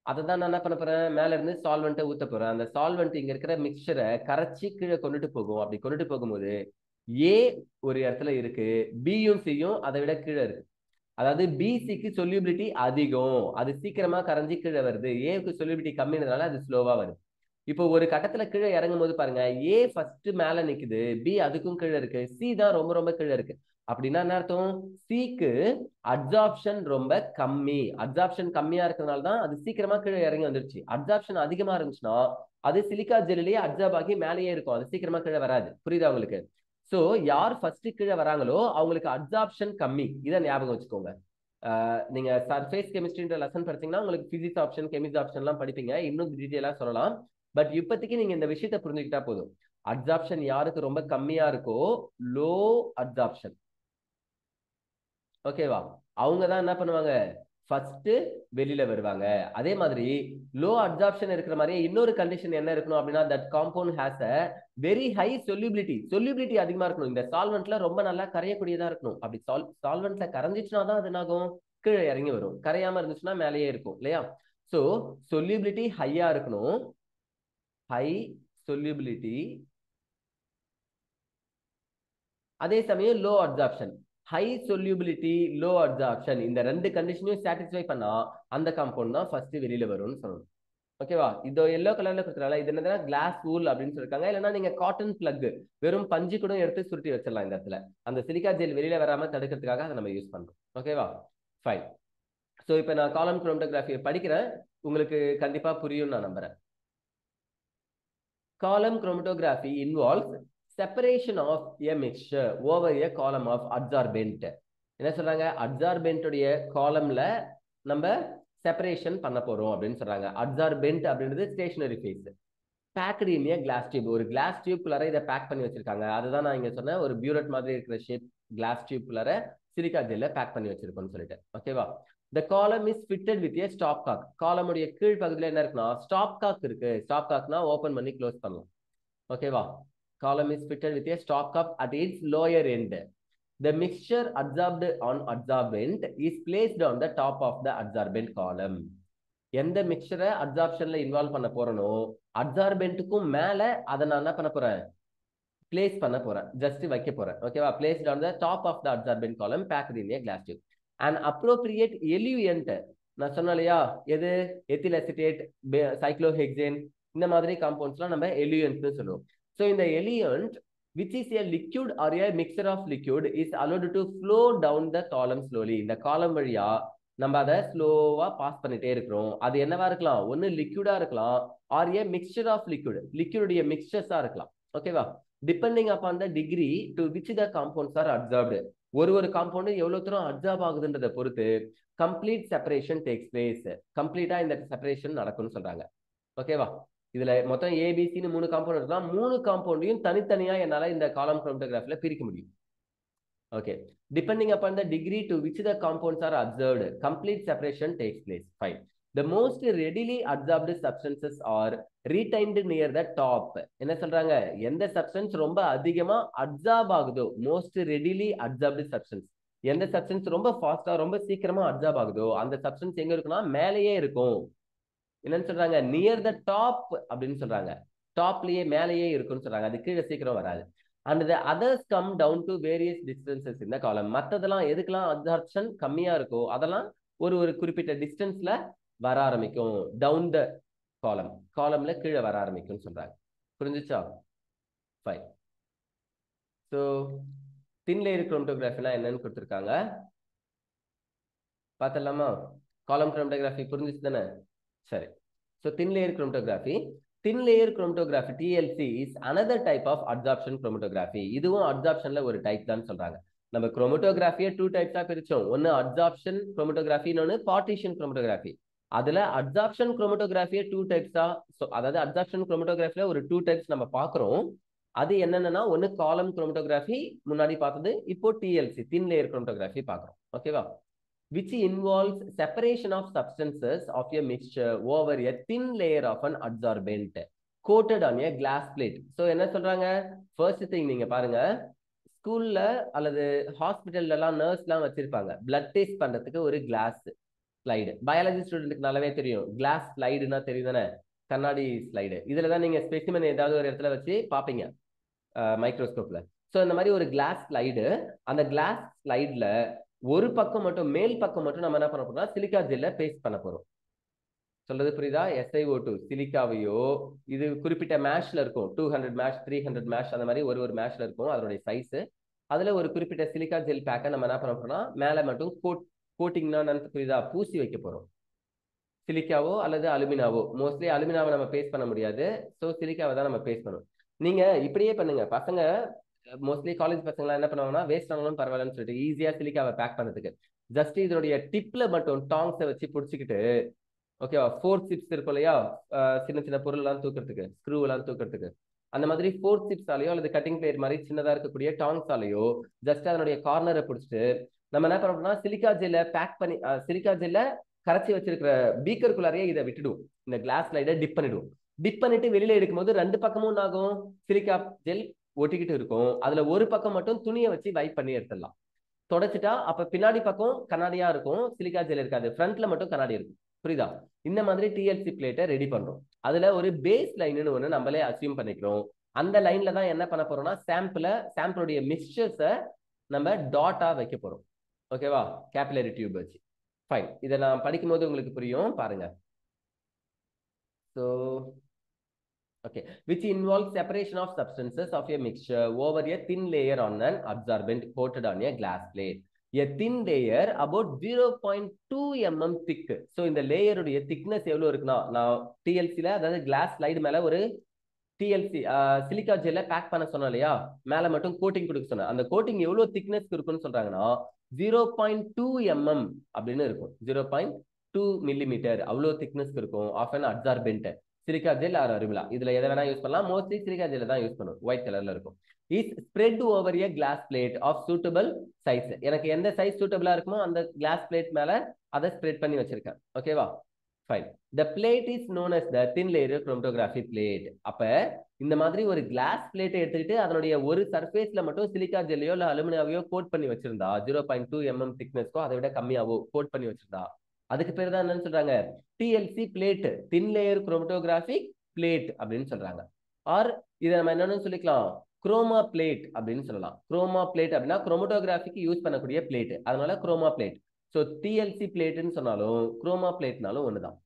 அதை தான் நான் என்ன பண்ண போறேன், மேல இருந்து சால்வெண்ட்டை ஊத்த போறேன். அந்த சால்வெண்ட் இங்க இருக்கிற மிக்சரை கரைச்சி கீழே கொண்டுட்டு போகும். அப்படி கொண்டுட்டு போகும்போது A ஒரு இடத்துல இருக்கு, பியும் சியும் அதை விட கீழே இருக்கு. அதாவது BCக்கு சொல்யூபிலிட்டி அதிகம், அது சீக்கிரமா கரைஞ்சி கீழே வருது. ஏக்கு சொல்யூபிலிட்டி கம்மின்றதுனால அது ஸ்லோவா வருது. இப்போ ஒரு கட்டத்துல கீழே இறங்கும் போது பாருங்க, ஏ ஃபர்ஸ்ட் மேல நிக்குது, பி அதுக்கும் கீழே இருக்கு, சி தான் ரொம்ப ரொம்ப கீழே இருக்கு. அப்படின்னா என்ன அர்த்தம்? சிக்கு அப்சார்ப்ஷன் ரொம்ப கம்மி. அப்சார்ப்ஷன் கம்மியா இருக்கிறதுனால தான் அது சீக்கிரமா கீழே இறங்கி வந்துருச்சு. அப்சார்ப்ஷன் அதிகமா இருந்துச்சுன்னா அது சிலிக்கா ஜெல்லிலேயே அப்சார்ப் ஆகி மேலேயே இருக்கும், அது சீக்கிரமா கீழே வராது. புரியுதா உங்களுக்கு? சோ யார் ஃபர்ஸ்ட் கீழே வராங்களோ அவங்களுக்கு அப்சார்ப்ஷன் கம்மி. இதை ஞாபகம் வச்சுக்கோங்க. நீங்க சர்ஃபேஸ் கெமிஸ்ட்ரின்ற லெசன் படிச்சீங்கன்னா உங்களுக்கு பிசிக்ஸ் ஆப்ஷன் கெமிஸ்ட்ரி ஆப்ஷன்லாம் படிப்பீங்க, இன்னும் டீட்டெயிலா சொல்லலாம். பட் இப்போதைக்கு நீங்க இந்த விஷயத்தை புரிஞ்சுக்கிட்டா போதும். அப்சார்ப்ஷன் யாருக்கு ரொம்ப கம்மியா இருக்கோ, லோ அப்சார்ப்ஷன், ஓகேவா, அவங்க தான் என்ன பண்ணுவாங்க, ஃபர்ஸ்ட் வெளியில வருவாங்க. அதே மாதிரி லோ அப்சார்ப்ஷன் இருக்கிற மாதிரி இன்னொரு கண்டிஷன் என்ன இருக்கணும் அப்படின்னா, that compound has a very high solubility. Solubility அதிகமா இருக்கணும். இந்த சால்வெண்ட்ல ரொம்ப நல்லா கரையக்கூடியதா இருக்கணும். அப்படி சால்வெண்ட்ல கரைஞ்சிச்சுனா தான் அது என்னாகும், கீழே இறங்கி வரும். கரையாம இருந்துச்சுன்னா மேலேயே இருக்கும் இல்லையா? சோ சொல்யூபிலிட்டி ஹையா இருக்கணும். ஹை சொல்யூபிலிட்டி, அதே சமயம் low absorption. High solubility, low absorption, இந்த ரெண்டு கண்டிஷனையும் சாட்டிஸ்ஃபை பண்ணா அந்த காம்பவுண்ட் தான் ஃபர்ஸ்ட் வெளியில வரும்னு சொல்லணும். ஓகேவா? இதோ எல்லோ கலர்ல கொடுத்துறாங்க, இது என்னதுன்னா கிளாஸ் வூல் அப்படின்னு சொல்லிருக்காங்க. இல்லைன்னா நீங்க காட்டன் பிளக், வெறும் பஞ்சு கூட எடுத்து சுருட்டி வச்சிடலாம் இந்த இடத்துல. அந்த சிலிக்கா ஜெல் வெளியில வராம தடுக்கிறதுக்காக அதை நம்ம யூஸ் பண்றோம். ஓகேவா? ஃபைன். ஸோ இப்போ நான் காலம் குரோமட்டோகிராஃபியை படிக்கிறேன், உங்களுக்கு கண்டிப்பா புரியும் நான் நம்புறேன். Column chromatography involves separation of a mixture over a column of adsorbent. என்ன சொல்றாங்க? அட்சார்பென்ட் உடைய காலம்ல நம்ம செப்பரேஷன் பண்ண போறோம் அப்படின்னு சொல்றாங்க. அட்சார்பென்ட் அப்படின்றது stationary phase. Packed in a glass tube, ஒரு கிளாஸ் டியூப்குள்ளார இதை பேக் பண்ணி வச்சிருக்காங்க. அதுதான் நான் இங்க சொன்ன ஒரு பியூரட் மாதிரி இருக்கிற ஷேப் கிளாஸ் டியூப்குள்ளார சிலிக்கா ஜெல்ல பேக் பண்ணி வச்சிருக்கோம்னு சொல்லிட்டு. ஓகேவா? The column is fitted with a stop cock. காலம் உடைய கீழ் பகுதியில் என்ன இருக்குன்னா ஸ்டாப் காக் இருக்கு. ஸ்டாப் காக்னா ஓபன் பண்ணி க்ளோஸ் பண்ணலாம். ஓகேவா? Column is fitted with a stop cock at its lower end. The mixture adsorbed on adsorbent is placed on the top of the adsorbent column. எந்த மிக்சரை அப்சார்ப்ஷன்ல இன்வால்வ் பண்ண போறனோ அப்சார்பென்ட்டுக்கும் மேல அதை நான் என்ன பண்ண போறேன், பிளேஸ் பண்ண போறேன், ஜஸ்ட் வைக்க போறேன். ஓகேவா? Placed on the top of the absorbent column packed in a glass tube. And appropriate eluent, நான் சொன்னேன் இல்லையா, எது எத்தில் அசிட்டேட், சைக்ளோஹெக்சேன், இந்த மாதிரி காம்பவுண்ட்ஸ்லாம் நம்ம எலியூயன்ட்னு சொல்லுவோம். ஸோ இந்த எலியூயன்ட் which is a liquid or a mixture of liquid is allowed to flow down the column slowly. இந்த காலம் வழியா நம்ம அதை ஸ்லோவா பாஸ் பண்ணிட்டே இருக்கிறோம். அது என்னவா இருக்கலாம், ஒன்னு லிக்விடா இருக்கலாம், or a mixture of liquid, லிக்விடுடைய மிக்சர்ஸா இருக்கலாம். ஓகேவா? Depending upon the degree to which the compounds are observed. ஒரு காம்பவுண்ட் எவ்வளவு தூரம் அப்சர்வ் ஆகுதுன்றதை பொறுத்து கம்ப்ளீட் செப்பரேஷன் டேக்ஸ் பிளேஸ். கம்ப்ளீட்டா இந்த செப்பரேஷன் நடக்கும்னு சொல்றாங்க. ஓகேவா? இதுல மொத்தம் ஏபிசின்னு 3 காம்பவுண்ட் இருக்கலாம். 3 காம்பவுண்டையும் தனித்தனியா என்னால இந்த காலம் குரோமட்டோகிராஃபில பிரிக்க முடியும். Okay. Depending upon the degree to which the compounds are observed, complete separation takes place. Fine. The most readily absorbed substances are retained near the top. என்ன சொல்றாங்க? எந்த சப்ஸ்டன்ஸ் ரொம்ப அதிகமா அப்சார்ப் ஆகுதோ, மோஸ்ட் ரெடிலி அப்சார்ப்டு சப்ஸ்டன்ஸ், எந்த சப்ஸ்டன்ஸ் ரொம்ப ஃபாஸ்டா ரொம்ப சீக்கிரமா அப்சார்ப் ஆகுதோ அந்த சப்ஸ்டன்ஸ் எங்க இருக்குன்னா மேலேயே இருக்கும். என்னன்னு சொல்றாங்க? நியர் த டாப் அப்படின்னு சொல்றாங்க. டாப்லயே மேலேயே இருக்குன்னு சொல்றாங்க. அது கீழே சீக்கிரம் வராது. And the others come down to various distances இந்த காலம். மற்றதெல்லாம் எதுக்கெல்லாம் அப்சார்ப்ஷன் கம்மியா இருக்கோ அதெல்லாம் ஒரு குறிப்பிட்ட டிஸ்டன்ஸ்ல வர ஆரம்பிக்கும். டவுன் த காலம்ல கீழே வர ஆரம்பிக்கும்னு சொல்றாங்க. புரிஞ்சுச்சா? ஃபைன். ஸோ தின் லேயர் குரோமட்டோகிராஃபினா என்னன்னு கொடுத்துருக்காங்க, பார்த்தலாமா? காலம் குரோமட்டோகிராஃபி புரிஞ்சிச்சு தானே? சரி. So thin layer chromatography. Thin layer chromatography TLC is another type of absorption chromatography. இதுவும் அப்சார்ப்ஷன்ல ஒரு டைப் தான் சொல்றாங்க. நம்ம குரோமட்டோகிராஃபியை 2 டைப்ஸா பிரிச்சோம். ஒன்னு அப்சார்ப்ஷன் குரோமட்டோகிராஃபி, இன்னொன்னு பார்ட்டிஷன் குரோமட்டோகிராஃபி. அதுல அப்சார்ப்ஷன் குரோமட்டோகிராஃபியை 2 டைப்ஸா, அதாவது அப்சார்ப்ஷன் குரோமட்டோகிராஃபில ஒரு 2 டைப்ஸ் நம்ம பார்க்கிறோம். அது என்னன்னா, ஒன்னு காலம் குரோமட்டோகிராஃபி முன்னாடி பார்த்தது, இப்போ டிஎல்சி தின் லேயர் குரோமட்டோகிராஃபி பார்க்கிறோம். ஓகேவா? Which involves separation of substances of a mixture over a thin layer of an adsorbent coated on a glass plate. So என்ன சொல்றாங்க? ஃபர்ஸ்ட் திங் நீங்க பாருங்க, ஸ்கூல்ல அல்லது ஹாஸ்பிட்டல்ல எல்லாம் நர்ஸ்லாம் வச்சிருப்பாங்க பிளட் டெஸ்ட் பண்றதுக்கு ஒரு கிளாஸ் ஸ்லைடு. பயாலஜி ஸ்டூடெண்ட்டுக்கு நல்லாவே தெரியும் கிளாஸ் ஸ்லைடுனா தெரியும் தானே, கண்ணாடி ஸ்லைடு. இதுல தான் நீங்க ஸ்பெசிமன் ஏதாவது ஒரு இடத்துல வச்சு பார்ப்பீங்க மைக்ரோஸ்கோப்ல. ஸோ இந்த மாதிரி ஒரு கிளாஸ் ஸ்லைடு, அந்த கிளாஸ் ஸ்லைட்ல ஒரு பக்கம் மட்டும், மேல் பக்கம் மட்டும் நம்ம என்ன பண்ண போறோம்னா சிலிக்கா ஜெல்ல பேஸ்ட் பண்ண போறோம். சொல்றது புரியுதா? SiO2 சிலிக்காவையோ, இது குறிப்பிட்ட மேஷ்ல இருக்கும், 200 மேஷ், 300 மேஷ், அந்த மாதிரி ஒரு மேஷ்ல இருக்கும் அதனுடைய சைஸ். அதுல ஒரு குறிப்பிட்ட சிலிக்கா ஜெல் பேக்கை நம்ம என்ன பண்ண போறோம்னா மேல மட்டும் கோட்டிங்னா புரியுதா, பூசி வைக்க போறோம். சிலிக்காவோ அல்லது அலுமினாவோ, மோஸ்ட்லி அலுமினாவை நம்ம பேஸ்ட் பண்ண முடியாது, ஸோ சிலிக்காவை தான் நம்ம பேஸ்ட் பண்ணணும். நீங்க இப்படியே பண்ணுங்க. பசங்க மோஸ்ட்லி காலேஜ் பசங்க என்ன பண்ணுவாங்கன்னா, வேஸ்ட் ஆனாலும் பரவாயில்லன்னு சொல்லிட்டு ஈஸியா சிலிக்காவை பேக் பண்ணதுக்கு ஜஸ்ட் இதனுடைய டிப்ல மட்டும் டாங்ஸை வச்சு பிடிச்சிக்கிட்டு, ஓகேவா, ஃபோர்த் சிப்ஸ் இருக்கும் இல்லையா, சின்ன சின்ன பொருள் எல்லாம் தூக்கிறதுக்கு, ஸ்க்ரூ எல்லாம் தூக்கிறதுக்கு, அந்த மாதிரி ஃபோர்த் சிப்ஸாலேயோ அல்லது கட்டிங் பிளேட் மாதிரி சின்னதா இருக்கக்கூடிய டாங்ஸாலேயோ ஜஸ்ட் அதனுடைய கார்னரை பிடிச்சிட்டு நம்ம என்ன பண்ணோம்னா சிலிக்கா ஜெல்ல பேக் பண்ணி, சிலிக்கா ஜெல்ல கரைச்சி வச்சிருக்கிற பீக்கருக்குள்ளாரையே இதை விட்டுடும். இந்த கிளாஸ் ஸ்லைடை டிப் பண்ணிடும். டிப் பண்ணிட்டு வெளியில எடுக்கும்போது ரெண்டு பக்கமும் ஆகும், சிலிக்கா ஜெல் ஒட்டிக்கிட்டு இருக்கும். அதுல ஒரு பக்கம் மட்டும் துணியை வச்சு வைப் பண்ணி எடுத்துடலாம். தொடச்சிட்டா அப்ப பின்னாடி பக்கம் கண்ணாடியா இருக்கும், சிலிக்கா ஜெல் இருக்காது, ஃப்ரண்ட்ல மட்டும் கண்ணாடி இருக்கும். புரியுதா? இந்த மாதிரி TLC பிளேட்டை ரெடி பண்றோம். அதுல ஒரு பேஸ் லைன்னு ஒண்ணு நம்மளே அசியூம் பண்ணிக்கிறோம். அந்த லைன்ல தான் என்ன பண்ண போறோம்னா சாம்பிளுடைய மிக்சர்ஸை நம்ம டாட்டா வைக்க போறோம். ஓகேவா? கேபிலரி டியூப் வச்சு. ஃபைன். இதை நான் படிக்கும்போது உங்களுக்கு புரியும், பாருங்க. So okay, which involves separation of substances of a mixture over a thin layer on an absorbent coated on a glass plate. A thin layer about 0.2 mm thick. So இந்த layer உடைய thickness எவ்வளவு இருக்குன்னா, நான் TLCல அதாவது கிளாஸ் ஸ்லைடு மேல ஒரு TLC சிலிக்கா ஜெல்ல பேக் பண்ண சொன்னேன் இல்லையா, மேல மட்டும் கோட்டிங் கொடுக்க சொன்னேன். அந்த கோட்டிங் எவ்வளவு திக்னஸ் இருக்குன்னு சொல்றாங்கன்னா 0.2 mm அப்படின்னு இருக்கும். 0.2 மில்லிமீட்டர் அவ்வளவு திக்னஸ் இருக்கும் of an absorbent silica gel or alumina. இதுல எதை வேணா யூஸ் பண்ணலாம், மோஸ்ட்லி சிலிக்கா ஜெல் தான் யூஸ் பண்ணும், ஒயிட் கலர்ல இருக்கும். Is spread over a glass plate of suitable size. எனக்கு எந்த சைஸ் சூட்டபிளா இருக்குமோ அந்த கிளாஸ் பிளேட் மேல அதை ஸ்ப்ரெட் பண்ணி வச்சிருக்கேன். ஓகேவா? Fine. The plate is known as the thin layer chromatography plate. அப்ப இந்த மாதிரி ஒரு கிளாஸ் பிளேட்டை எடுத்துக்கிட்டு அதனுடைய ஒரு சர்ஃபேஸ்ல மட்டும் சிலிக்கா ஜெல்லையோ இல்ல அலுமினியாவையோ கோட் பண்ணி வச்சிருந்தா, 0.2 mm திக்னஸ்க்கோ அதை விட கம்மியாவோ கோட் பண்ணி வச்சிருந்தா, அதுக்கு பேர் தான் என்னன்னு சொல்றாங்க, TLC plate, thin layer chromatographic plate அப்படின்னு சொல்றாங்க. ஆர் இதை நம்ம என்னன்னு சொல்லிக்கலாம், குரோமா பிளேட் அப்படின்னு சொல்லலாம். குரோமா பிளேட் அப்படின்னா குரோமட்டோகிராஃபிக்கு யூஸ் பண்ணக்கூடிய பிளேட், அதனால குரோமா பிளேட். ஸோ TLC பிளேட்னு சொன்னாலும் குரோமா பிளேட்னாலும் ஒண்ணுதான்.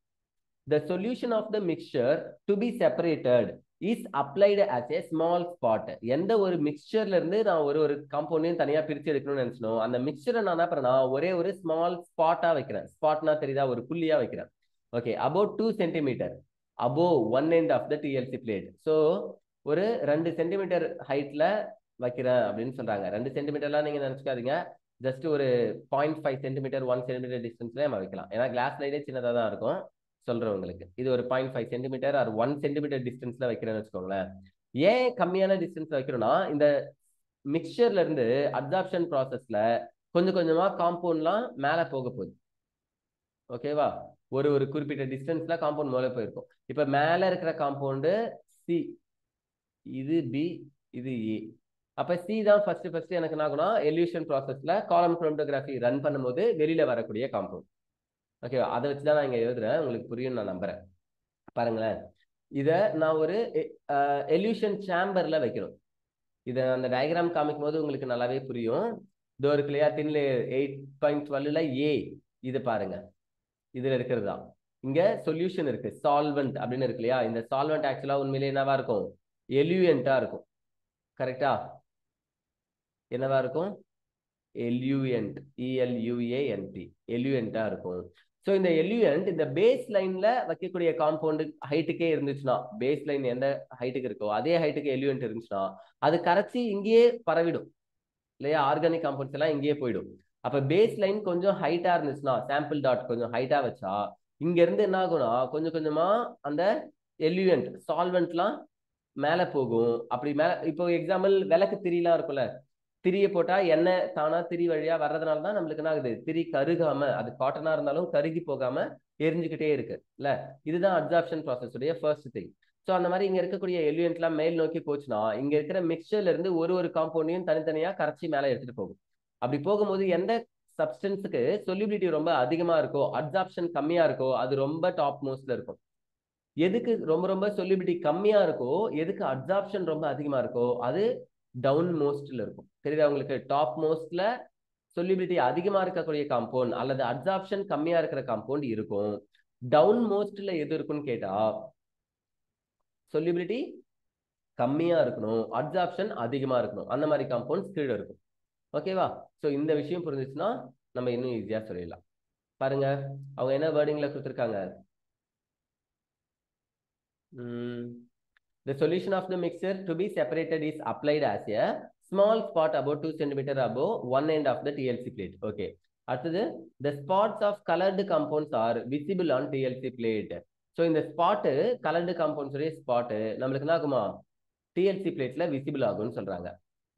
The solution of the mixture to be separated is applied as a small spot. எந்த ஒரு மிக்சர்ல இருந்து நான் ஒரு காம்பவுண்டையும் தனியா பிரிச்சு எடுக்கணும்னு நினைச்சனோ அந்த மிக்சரை நான் என்ன பண்ணேன்னா ஒரே ஒரு ஸ்மால் ஸ்பாட்டா வைக்கிறேன். ஸ்பாட்னா தெரியுதா, ஒரு புள்ளியா வைக்கிறேன். Okay, about 2 centimeter above one end of the TLC plate. So ஒரு 2 சென்டிமீட்டர் ஹைட்ல வைக்கிறேன் அப்படின்னு சொல்றாங்க. 2 சென்டிமீட்டர்லாம் நீங்க நினைச்சுக்காதீங்க, ஜஸ்ட் ஒரு 0.5 சென்டிமீட்டர் 1 சென்டிமீட்டர் டிஸ்டன்ஸ்ல நம்ம வைக்கலாம். ஏன்னா கிளாஸ் லைடே சின்னதாக தான் இருக்கும். சொல்றவங்களுக்கு இது ஒரு 0.5 சென்டிமீட்டர் ஆர் 1 சென்டிமீட்டர் டிஸ்டன்ஸ்ல வைக்கிறேன்னு வச்சுக்கோங்களேன். ஏன் கம்மியான டிஸ்டன்ஸ்ல வைக்கிறோம்னா இந்த மிக்சர்ல இருந்து அப்சார்ப்ஷன் ப்ராசஸ்ல கொஞ்சம் கொஞ்சமா காம்பவுண்ட்லாம் மேல போக போகுது. ஓகேவா? ஒரு குறிப்பிட்ட டிஸ்டன்ஸ்ல காம்பவுண்ட் மேலே போயிருக்கும். இப்ப மேல இருக்கிற காம்பவுண்டு சி, இது பி, இது ஏ. அப்ப சி தான் ஃபர்ஸ்ட் எனக்கு என்ன ஆகும்னா எல்யூஷன் ப்ராசஸ்ல காலம் குரோமட்டோகிராஃபி ரன் பண்ணும்போது வெளியில வரக்கூடிய காம்பவுண்ட். ஓகேவா? அதை வச்சுதான் நான் இங்க எழுதுறேன், உங்களுக்கு புரியும் நான் நம்புறேன். பாருங்களேன், இத நான் ஒரு எல்யூஷன் சேம்பர்ல வைக்கணும். இதை அந்த டயக்ராம் காமிக்கும் போது உங்களுக்கு நல்லாவே புரியும். இதோ இருக்கு இல்லையா, தின்ல 8.12ல ஏ, இது பாருங்க, இதுல இருக்கிறது தான். இங்க சொல்யூஷன் இருக்கு, சால்வெண்ட் அப்படின்னு இருக்கு இல்லையா. இந்த சால்வெண்ட் ஆக்சுவலா உண்மையிலே என்னவா இருக்கும், எல்யூயன்ட்டா இருக்கும். கரெக்டா? என்னவா இருக்கும், எல்யூயன்ட், ELUANT, எல்யூயன்ட்டா இருக்கும். ஸோ இந்த எல்யூயன்ட் இந்த பேஸ் லைன்ல வைக்கக்கூடிய காம்பவுண்டு ஹைட்டுக்கே இருந்துச்சுன்னா, பேஸ் லைன் எந்த ஹைட்டுக்கு இருக்கோ அதே ஹைட்டுக்கு எல்யூயன்ட் இருந்துச்சுன்னா அது கரைச்சி இங்கேயே பரவிடும் இல்லையா, ஆர்கானிக் காம்பவுண்ட்ஸ் எல்லாம் இங்கேயே போயிடும். அப்ப பேஸ் லைன் கொஞ்சம் ஹைட்டா இருந்துச்சுன்னா, சாம்பிள் டாட் கொஞ்சம் ஹைட்டா வச்சா இங்க இருந்து என்ன ஆகும்னா கொஞ்சம் கொஞ்சமா அந்த எல்யூயன்ட் சால்வெண்ட்லாம் மேல போகும். அப்படி மேல இப்போ எக்ஸாம்பிள் விளக்கு திரியெல்லாம் இருக்கும்ல, திரிய போட்டா எண்ணெய் தானா திரி வழியா வர்றதுனால தான் நம்மளுக்கு என்ன ஆகுது, திரி கருகாம, அது காட்டனா இருந்தாலும் கருகி போகாம எரிஞ்சுக்கிட்டே இருக்கு இல்ல. இதுதான் அப்சார்ப்ஷன் ப்ராசஸ் உடைய ஃபர்ஸ்ட் திங். ஸோ அந்த மாதிரி இங்க இருக்கக்கூடிய எலிமெண்ட்லாம் மேல் நோக்கி போச்சுன்னா இங்க இருக்கிற மிக்சர்ல இருந்து ஒரு காம்பவுண்டையும் தனித்தனியா கரைச்சி மேல எடுத்துட்டு போகும். அப்படி போகும்போது எந்த சப்ஸ்டன்ஸுக்கு சொல்யூபிலிட்டி ரொம்ப அதிகமா இருக்கோ, அப்சார்ப்ஷன் கம்மியா இருக்கோ, அது ரொம்ப டாப் மோஸ்ட்ல இருக்கும். எதுக்கு ரொம்ப சொல்யூபிலிட்டி கம்மியா இருக்கோ, எதுக்கு அப்சார்ப்ஷன் ரொம்ப அதிகமா இருக்கோ, அது டவுன் மோஸ்ட்ல இருக்கும். தெரியுதா உங்களுக்கு? டாப் மோஸ்ட்ல சொல்யூபிலிட்டி அதிகமா இருக்கக்கூடிய காம்பவுண்ட் அல்லது அப்சார்ப்ஷன் கம்மியா இருக்கிற காம்பவுண்ட் இருக்கும். டவுன் மோஸ்ட்ல எது இருக்குன்னு கேட்டா சொல்யூபிலிட்டி கம்மியா இருக்கணும், அப்சார்ப்ஷன் அதிகமா இருக்கணும். அந்த மாதிரி காம்பவுண்ட்ஸ் கீழே இருக்கும். ஓகேவா? ஸோ இந்த விஷயம் புரிஞ்சிச்சுன்னா நம்ம இன்னும் ஈஸியா சொல்லிடலாம். பாருங்க அவங்க என்ன வேர்டிங்ல கொடுத்துருக்காங்க. The solution of the mixture to be separated is applied as a small spot about 2 cm above one end of the TLC plate. Okay. அடுத்தது the spots of colored compounds are visible on TLC plate. So இந்த ஸ்பாட் colored compounds உடைய ஸ்பாட் நம்மளுக்கு என்ன ஆகுமா TLC பிளேட்ல விசிபிள் ஆகும்னு சொல்றாங்க.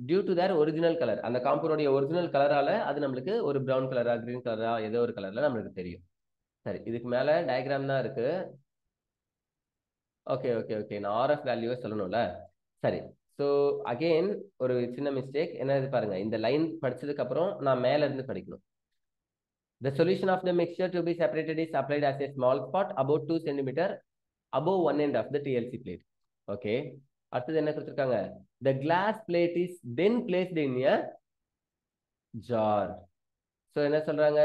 Due to their original colour, அந்த காம்பவுண்டோட ஒரிஜினல் கலரால அது நம்மளுக்கு ஒரு பிரவுன் கலரா கிரீன் கலரா ஏதோ ஒரு கலர்ல நம்மளுக்கு தெரியும். சரி, இதுக்கு மேல டயக்ராம் தான் இருக்கு. ஓகே ஓகே ஓகே, நான் ஆர்எஃப் வேல்யூவை சொல்லணும்ல. சரி, ஸோ அகெயின் ஒரு சின்ன மிஸ்டேக் என்னது பாருங்க. இந்த லைன் படிச்சதுக்கு அப்புறம் நான் மேல இருந்து படிக்கணும். The solution of the mixture to be separated is applied as a small spot about 2 cm above one end of the TLC plate. Okay. அடுத்தது என்ன கொடுத்திருக்காங்க. The glass plate is then placed in a jar. So என்ன சொல்றாங்க,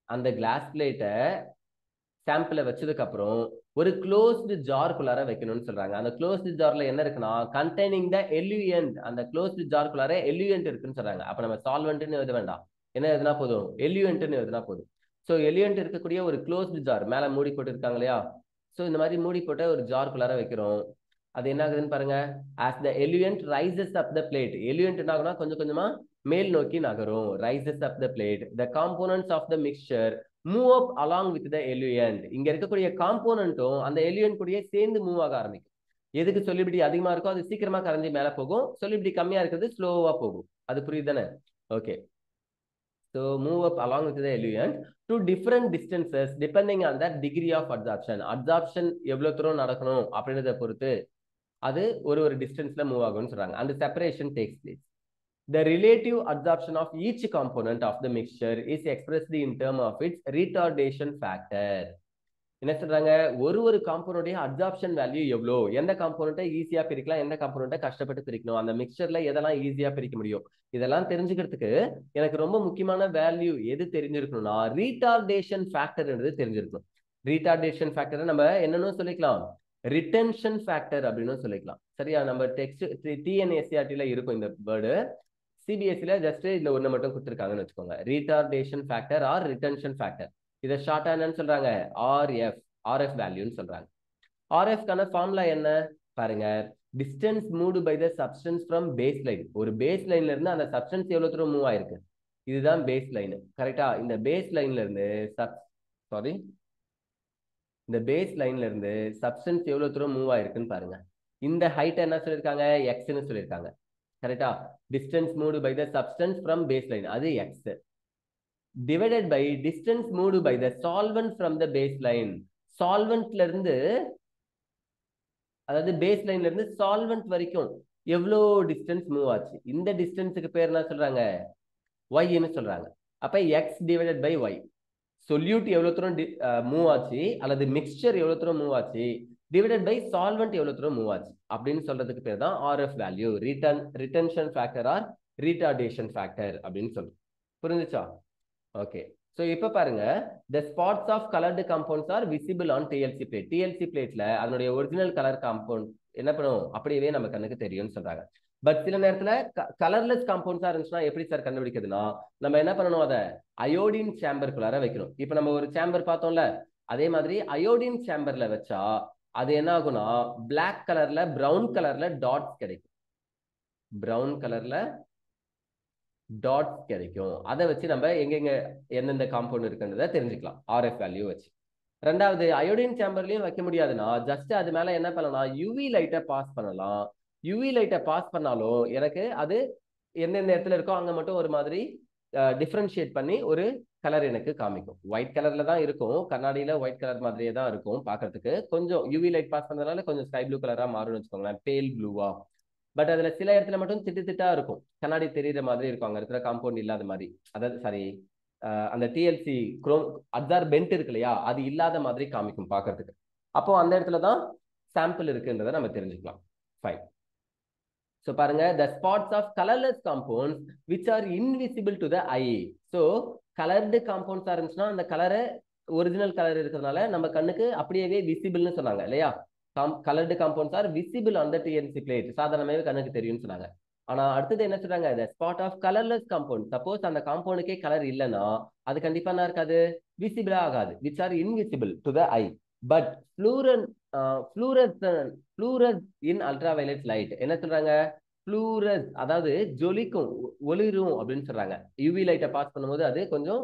அந்த கிளாஸ் பிளேட்டை சாம்பிளை வச்சதுக்கு அப்புறம் ஒரு க்ளோஸ்டு ஜார்க்குள்ளார வைக்கணும்னு சொல்றாங்க. அந்த க்ளோஸ்டு ஜார்ல என்ன இருக்குன்னா கண்டெய்னிங் த எல்யூயன்ட், அந்த க்ளோஸ்டு ஜார்க்குள்ளார எல்யூயன்ட் இருக்குன்னு சொல்றாங்க. அப்ப நம்ம சால்வெண்ட்னு எழுத வேண்டாம், என்ன எழுதினா போதும், எல்யூயன்ட்னு எழுதினா போதும். ஸோ எல்யூயன்ட் இருக்கக்கூடிய ஒரு க்ளோஸ்டு ஜார் மேல மூடி போட்டு இருக்காங்க இல்லையா. ஸோ இந்த மாதிரி மூடி போட்ட ஒரு ஜார்க்குள்ளார வைக்கிறோம். அது என்ன ஆகுதுன்னு பாருங்க. as the eluent rises up the plate, eluent என்ன ஆகுனா கொஞ்சம் கொஞ்சமா மேல் நோக்கி நகரும். rises up the plate, the components of the mixture move up along with the eluent. இங்க இருக்கக்கூடிய காம்போனன்ட்டும் அந்த எலியன்ட் கூடயே சேர்ந்து மூவ் ஆக ஆரம்பிக்கும். எதுக்கு சொல்லிபிடி அதிகமா இருக்கோ அது சீக்கிரமா கரைஞ்சி மேல போகும், சொல்லிபிடி கம்மியா இருக்கிறது ஸ்லோவா போகும். அது புரியுது தானே? Okay. So move up along with the eluent to different distances depending on the degree of absorption. Absorption எவ்வளவு தூரம் நடக்கணும் அப்படின்றத பொறுத்து அது ஒரு டிஸ்டன்ஸ்ல மூவ் ஆகும்னு சொல்றாங்க. அந்த separation takes place. The relative absorption of each component of the mixture is expressed in terms of its retardation factor. என்ன சொல்றாங்க, ஒரு காம்போனன்ட் அப்சார்ப்ஷன் வேல்யூ எவ்வளோ, எந்த காம்போனன்ட்டை ஈஸியா பிரிக்கலாம், எந்த காம்போனன்ட்டை கஷ்டப்பட்டு பிரிக்கணும், அந்த மிக்சர்ல எதெல்லாம் ஈஸியா பிரிக்க முடியும், இதெல்லாம் தெரிஞ்சுக்கிறதுக்கு எனக்கு ரொம்ப முக்கியமான வேல்யூ எது தெரிஞ்சிருக்கணும்னா ரீடார்டேஷன் ஃபேக்டர்ன்றது தெரிஞ்சிருக்கணும். ரீடார்டேஷன் ஃபேக்டரை நம்ம என்னன்னு சொல்லிக்கலாம், ரிட்டென்ஷன் ஃபேக்டர் அப்படின்னு சொல்லிக்கலாம். சரியா? நம்ம டெக்ஸ்ட் டிஎன்எஸ்சிஆர்டில இருக்கும் இந்த வேர்டு. சிபிஎஸ்சில ஜஸ்ட் இதுல ஒண்ணு மட்டும் கொடுத்துருக்காங்கன்னு வச்சுக்கோங்க, ரீடார்டேஷன் ஃபேக்டர் ஆர் ரிட்டென்ஷன் ஃபேக்டர். இதை ஷார்ட்டா என்னன்னு சொல்றாங்க, ஆர்எஃப் வேல்யூன்னு சொல்றாங்க. ஆர்எஃப்கான ஃபார்முலா என்ன பாருங்க, distance moved by the substance from base line. ஒரு பேஸ் லைன்ல இருந்து அந்த சப்ஸ்டன்ஸ் எவ்வளவு தூரம் மூவ் ஆயிருக்கு, இதுதான் பேஸ் லைன். கரெக்டா? இந்த பேஸ் லைன்ல இருந்து இந்த பேஸ் லைன்ல இருந்து சப்ஸ்டன்ஸ் எவ்வளவு தூரம் மூவ் ஆயிருக்குன்னு பாருங்க. இந்த ஹைட் என்ன சொல்லியிருக்காங்க, எக்ஸ்ன்னு சொல்லியிருக்காங்க. கரெக்டா? Distance moved by the substance from base line, அது X, divided by distance moved by the solvent from the base line. சால்வெண்ட்ல இருந்து, அதாவது பேஸ் லைன்ல இருந்து சால்வெண்ட் வரைக்கும் எவ்வளோ டிஸ்டன்ஸ் மூவ் ஆச்சு, இந்த டிஸ்டன்ஸுக்கு பேர் என்ன சொல்றாங்க, ஒய்ன்னு சொல்றாங்க. அப்ப X divided by Y, solute எவ்வளவு தூரம் மூவ் ஆச்சு அல்லது மிக்சர் எவ்வளவு தூரம் மூவ் ஆச்சு டிவைடட் பை சால்வெண்ட் எவ்வளவு தூரம் மூவ் ஆச்சு அப்படின்னு சொல்றதுக்கு பேர் தான் RF value, retention factor or retardation factor அப்படின்னு சொல்றோம். புரிஞ்சுச்சா? ஓகே. ஸோ இப்போ பாருங்க, the spots of colored compounds are visible on TLC plate. TLC பிளேட்ல அதனுடைய ஒரிஜினல் கலர் காம்பவுண்ட் என்ன பண்ணும், அப்படியே நம்ம கண்ணுக்கு தெரியும்னு சொல்றாங்க. பட் சில நேரத்துல கலர்லெஸ் காம்பவுண்ட்ஸா இருந்துச்சுன்னா எப்படி சார் கண்டுபிடிக்கிறதுனா, நம்ம என்ன பண்ணணும், அதை அயோடின் சேம்பருக்குள்ளார வைக்கணும். இப்போ நம்ம ஒரு சேம்பர் பார்த்தோம்ல, அதே மாதிரி அயோடின் சேம்பர்ல வச்சா அது என்ன ஆகும்னா பிளாக் கலர்ல பிரவுன் கலர்ல டாட்ஸ் கிடைக்கும். பிரவுன் கலர்ல டாட்ஸ் கிடைக்கும். அதை வச்சு நம்ம எங்கெங்க எந்தெந்த காம்பவுண்ட் இருக்குன்றத தெரிஞ்சுக்கலாம் ஆர்எஃப் வேல்யூ வச்சு. ரெண்டாவது, அயோடின் சேம்பர்லயும் வைக்க முடியாதுன்னா ஜஸ்ட் அது மேல என்ன பண்ணலாம், யூவி லைட்டை பாஸ் பண்ணலாம். யூவி லைட்டை பாஸ் பண்ணாலும் எனக்கு அது எந்தெந்த இடத்துல இருக்கோ அங்க மட்டும் ஒரு மாதிரி டிஃபரன்ஷியேட் பண்ணி ஒரு கலர் எனக்கு காமிக்கும். ஒயிட் கலர்ல தான் இருக்கும், கண்ணாடியில ஒயிட் கலர் மாதிரியே தான் இருக்கும் பாக்குறதுக்கு. கொஞ்சம் யூவி லைட் பாஸ் பண்ணதுனால கொஞ்சம் ஸ்கை ப்ளூ கலரா மாறும்னு வச்சுக்கோங்களேன், பேல் ப்ளூவா. பட் அதுல சில இடத்துல மட்டும் திட்டு திட்டா இருக்கும், கண்ணாடி தெரியுற மாதிரி இருக்கும், அங்க இருக்கிற காம்பவுண்ட் இல்லாத மாதிரி. அதாவது சாரி, அந்த டிஎல்சி குரோம் அப்சார்பென்ட் இருக்கு இல்லையா, அது இல்லாத மாதிரி காமிக்கும் பாக்குறதுக்கு. அப்போ அந்த இடத்துல தான் சாம்பிள் இருக்குன்றதை நம்ம தெரிஞ்சுக்கலாம். ஃபைன். ஸோ பாருங்க, the spots of colorless compounds which are invisible to the eye. So coloured காம்பவுண்ட்ஸா இருந்துச்சுன்னா அந்த கலரை ஒரிஜினல் கலர் இருக்கிறதுனால நம்ம கண்ணுக்கு அப்படியே விசிபிள்னு சொன்னாங்க இல்லையா. Coloured compounds are visible on the TLC plate, சாதாரணமாகவே கண்ணுக்கு தெரியும்னு சொன்னாங்க. ஆனா அடுத்தது என்ன சொல்றாங்க, இந்த spot of colourless compound, suppose அந்த காம்பவுண்டுக்கே கலர் இல்லைன்னா அது கண்டிப்பா என்ன இருக்காது, விசிபிளா ஆகாது, which are invisible to the eye. But fluoresce in ultraviolet light என்ன சொல்றாங்க, ஃப்ளூரஸ் அதாவது ஜொலிக்கும், ஒளிரும் அப்படின்னு சொல்றாங்க. யூவி லைட்டை பாஸ் பண்ணும்போது அது கொஞ்சம்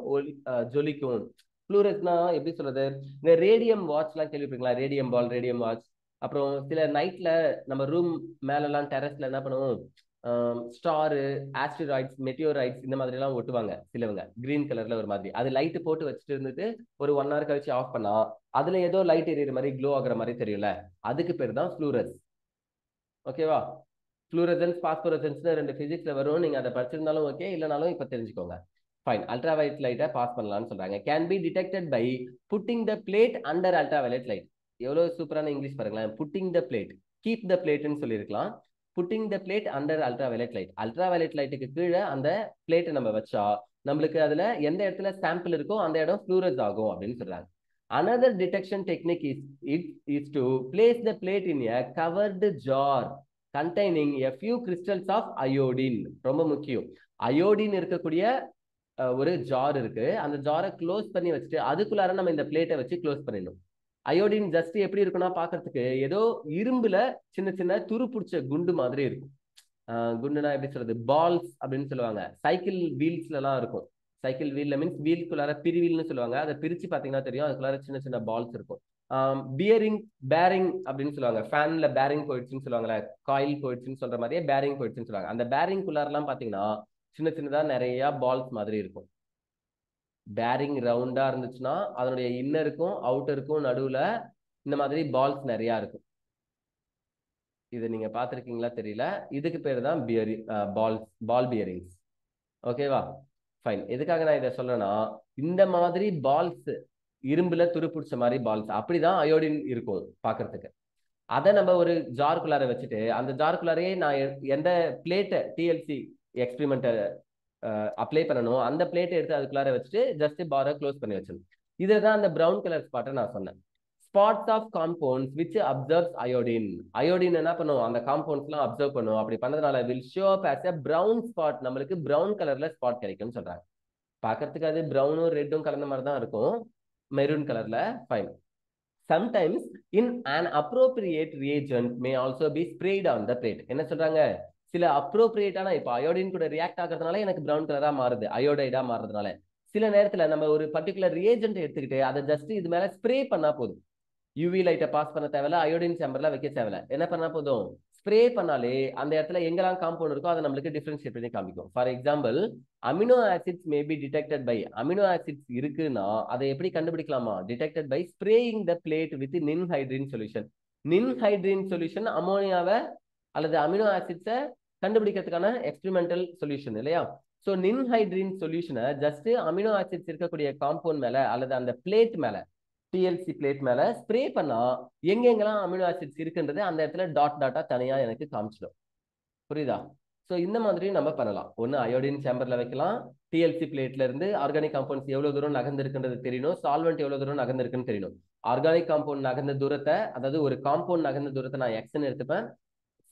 ஜொலிக்கும். ஃப்ளூரஸ்னா எப்படி சொல்றது, இந்த ரேடியம் வாட்ச்லாம் கேள்விப்பட்டீங்களா, ரேடியம் பால், ரேடியம் வாட்ச். அப்புறம் சில நைட்ல நம்ம ரூம் மேலலாம் டெரஸ்ல என்ன பண்ணுவோம், ஸ்டாரு, ஆஸ்ட்ராய்ட்ஸ், மெட்டியோரைட்ஸ் இந்த மாதிரி எல்லாம் ஒட்டுவாங்க சிலவங்க, கிரீன் கலர்ல ஒரு மாதிரி. அது லைட் போட்டு வச்சுட்டு இருந்துட்டு ஒரு 1 hour கழிச்சு ஆஃப் பண்ணா அதுல ஏதோ லைட் எரியற மாதிரி, க்ளோ ஆகுற மாதிரி தெரியும்ல, அதுக்கு பேர் தான் ஃப்ளூரஸ். ஓகேவா. ஃப்ளூரசன்ஸ், பாஸ்போரசன்ஸ் ரெண்டு பிசிக்ஸ்ல வரும், நீங்க அதை படிச்சிருந்தாலும் ஓகே, இல்லைனாலும் இப்ப தெரிஞ்சுக்கோங்க. ஃபைன். அல்ட்ராவயலட் லைட்டை பாஸ் பண்ணலாம்னு சொல்றாங்க. Can be detected by putting the plate under ultraviolet light. எவ்வளவு சூப்பரான இங்கிலீஷ் பாருங்களேன். Putting the plate, keep the பிளேட்னு சொல்லியிருக்கலாம். Putting the plate under ultraviolet light, ultraviolet லைட்டுக்கு கீழே அந்த பிளேட்டை நம்ம வச்சா நம்மளுக்கு அதுல எந்த இடத்துல சாம்பிள் இருக்கோ அந்த இடம் ஃப்ளூரஸ் ஆகும் அப்படின்னு சொல்றாங்க. Another detection technique is to place the plate in a covered jar containing a few crystals of iodine. ரொம்ப முக்கியம். அயோடின் இருக்கக்கூடிய ஒரு ஜார் இருக்கு, அந்த ஜாரை க்ளோஸ் பண்ணி வச்சுட்டு அதுக்குள்ளார நம்ம இந்த பிளேட்டை வச்சு க்ளோஸ் பண்ணிடணும். அயோடின் ஜஸ்ட் எப்படி இருக்குன்னா பாக்குறதுக்கு ஏதோ இரும்புல சின்ன சின்ன துரு பிடிச்ச குண்டு மாதிரி இருக்கும். குண்டுனா எப்படி சொல்றது, பால்ஸ் அப்படின்னு சொல்லுவாங்க. சைக்கிள் வீல்ஸ்ல எல்லாம் இருக்கும். சைக்கிள் வீல்ல மீன்ஸ் வீல்குள்ளார பிரிவீல்னு சொல்லுவாங்க. அதை பிரிச்சு பாத்தீங்கன்னா தெரியும், அதுக்குள்ளார சின்ன சின்ன பால்ஸ் இருக்கும். பேரிங் அப்படின்னு சொல்லுவாங்க. ஃபேன்ல பேரிங் போயிடுச்சுன்னு சொல்லுவாங்கல்ல, காயில் போயிடுச்சுன்னு சொல்ற மாதிரியே பேரிங் போயிடுச்சுன்னு சொல்லுவாங்க. அந்த பேரிங் குள்ளார எல்லாம் பாத்தீங்கன்னா சின்ன சின்னதா நிறைய பால்ஸ் மாதிரி இருக்கும். பேரிங் ரவுண்டா இருந்துச்சுன்னா அதனுடைய இன்னருக்கும் அவுட்டருக்கும் நடுவுல இந்த மாதிரி பால்ஸ் நிறைய இருக்கும். இதை நீங்க பாத்திருக்கீங்களா தெரியல, இதுக்கு பேர் தான் பால் பியரிங்ஸ். ஓகேவா. ஃபைன். எதுக்காக நான் இதை சொல்றேன்னா, இந்த மாதிரி பால்ஸ், இரும்புல துருப்பிடிச்ச மாதிரி பால்ஸ் அப்படிதான் அயோடின் இருக்கும் பாக்குறதுக்கு. அதை நம்ம ஒரு ஜார்குள்ளார வச்சுட்டு அந்த ஜார்குள்ளாரையே நான் எந்த பிளேட்டை டிஎல்சி எக்ஸ்பிரிமெண்ட்டை அப்ளை பண்ணணும் அந்த பிளேட்டை எடுத்து அதுக்குள்ளார வச்சுட்டு ஜஸ்ட் பாரை க்ளோஸ் பண்ணி வச்சிடணும். இதுதான் அந்த ப்ரௌன் கலர் ஸ்பாட்டை நான் சொன்னேன். Spots of compounds which absorbs iodine. Iodine என்ன பண்ணும், அந்த காம்பவுண்ட்ஸ்லாம் அப்சர்வ் பண்ணும். அப்படி பண்ணதுனால will show up as a brown spot, நம்மளுக்கு பிரவுன் கலர்ல ஸ்பாட் கிடைக்கும்னு சொல்றாங்க. பார்க்கறதுக்கு அது பிரவுனும் ரெட்டும் கலந்த மாதிரி தான் இருக்கும், மெரூன் கலர்ல. Fine. Sometimes in an appropriate reagent may also be sprayed on the plate. என்ன சொல்றாங்க, சில அப்ரோப்ரியேட்டான, இப்போ அயோடின் கூட ரியாக்ட் ஆகிறதுனால எனக்கு பிரவுன் கலரா மாறுது, அயோடைடா மாறுறதுனால. சில நேரத்துல நம்ம ஒரு பர்டிகுலர் ரிஏஜென்ட் எடுத்துக்கிட்டு அதை ஜஸ்ட் இது மேல ஸ்ப்ரே பண்ணா போதும். யூவி லைட்டை பாஸ் பண்ண தேவையில்ல, அயோடின் சேம்பர்ல வைக்க தேவையில்ல. என்ன பண்ணா போதும், ஸ்ப்ரே பண்ணாலே அந்த இடத்துல எங்கெல்லாம் காம்பவுண்ட் இருக்கோ அதை நம்மளுக்கு டிஃபரன்ஷியேட் பண்ணி காமிக்கும். For example, amino acids may be detected by, amino acids இருக்குன்னா அதை எப்படி கண்டுபிடிக்கலாமா, detected by spraying the plate with ninhydrin solution. Ninhydrin solution அமோனியாவை அல்லது அமினோ ஆசிட்ஸை கண்டுபிடிக்கிறதுக்கான எக்ஸ்பெரிமெண்டல் சொல்யூஷன் இல்லையா. ஸோ நின்ஹைட்ரின் சொல்யூஷனை ஜஸ்ட் அமினோ ஆசிட்ஸ் இருக்கக்கூடிய காம்பவுண்ட் மேல அல்லது அந்த பிளேட் மேல, டிஎல்சி பிளேட் மேல ஸ்ப்ரே பண்ணா எங்கெங்கெல்லாம் அமினோ ஆசிட்ஸ் இருக்குன்றது அந்த இடத்துல டாட் டாட்டா தனியா எனக்கு காமிச்சிடும். புரியுதா. ஸோ இந்த மாதிரி நம்ம பண்ணலாம். ஒன்று அயோடின் சேம்பர்ல வைக்கலாம், டிஎல்சி பிளேட்ல இருந்து ஆர்கானிக் காம்பவுண்ட்ஸ் எவ்வளவு தூரம் நகர்ந்திருக்குன்றது தெரியணும், சால்வெண்ட் எவ்வளவு தூரம் நகர்ந்திருக்குன்னு தெரியணும். ஆர்கானிக் காம்பவுண்ட் நகர்ந்த தூரத்தை, அதாவது ஒரு காம்பவுண்ட் நகர்ந்த தூரத்தை நான் எக்ஸ்ன்னு எடுத்துப்பேன்,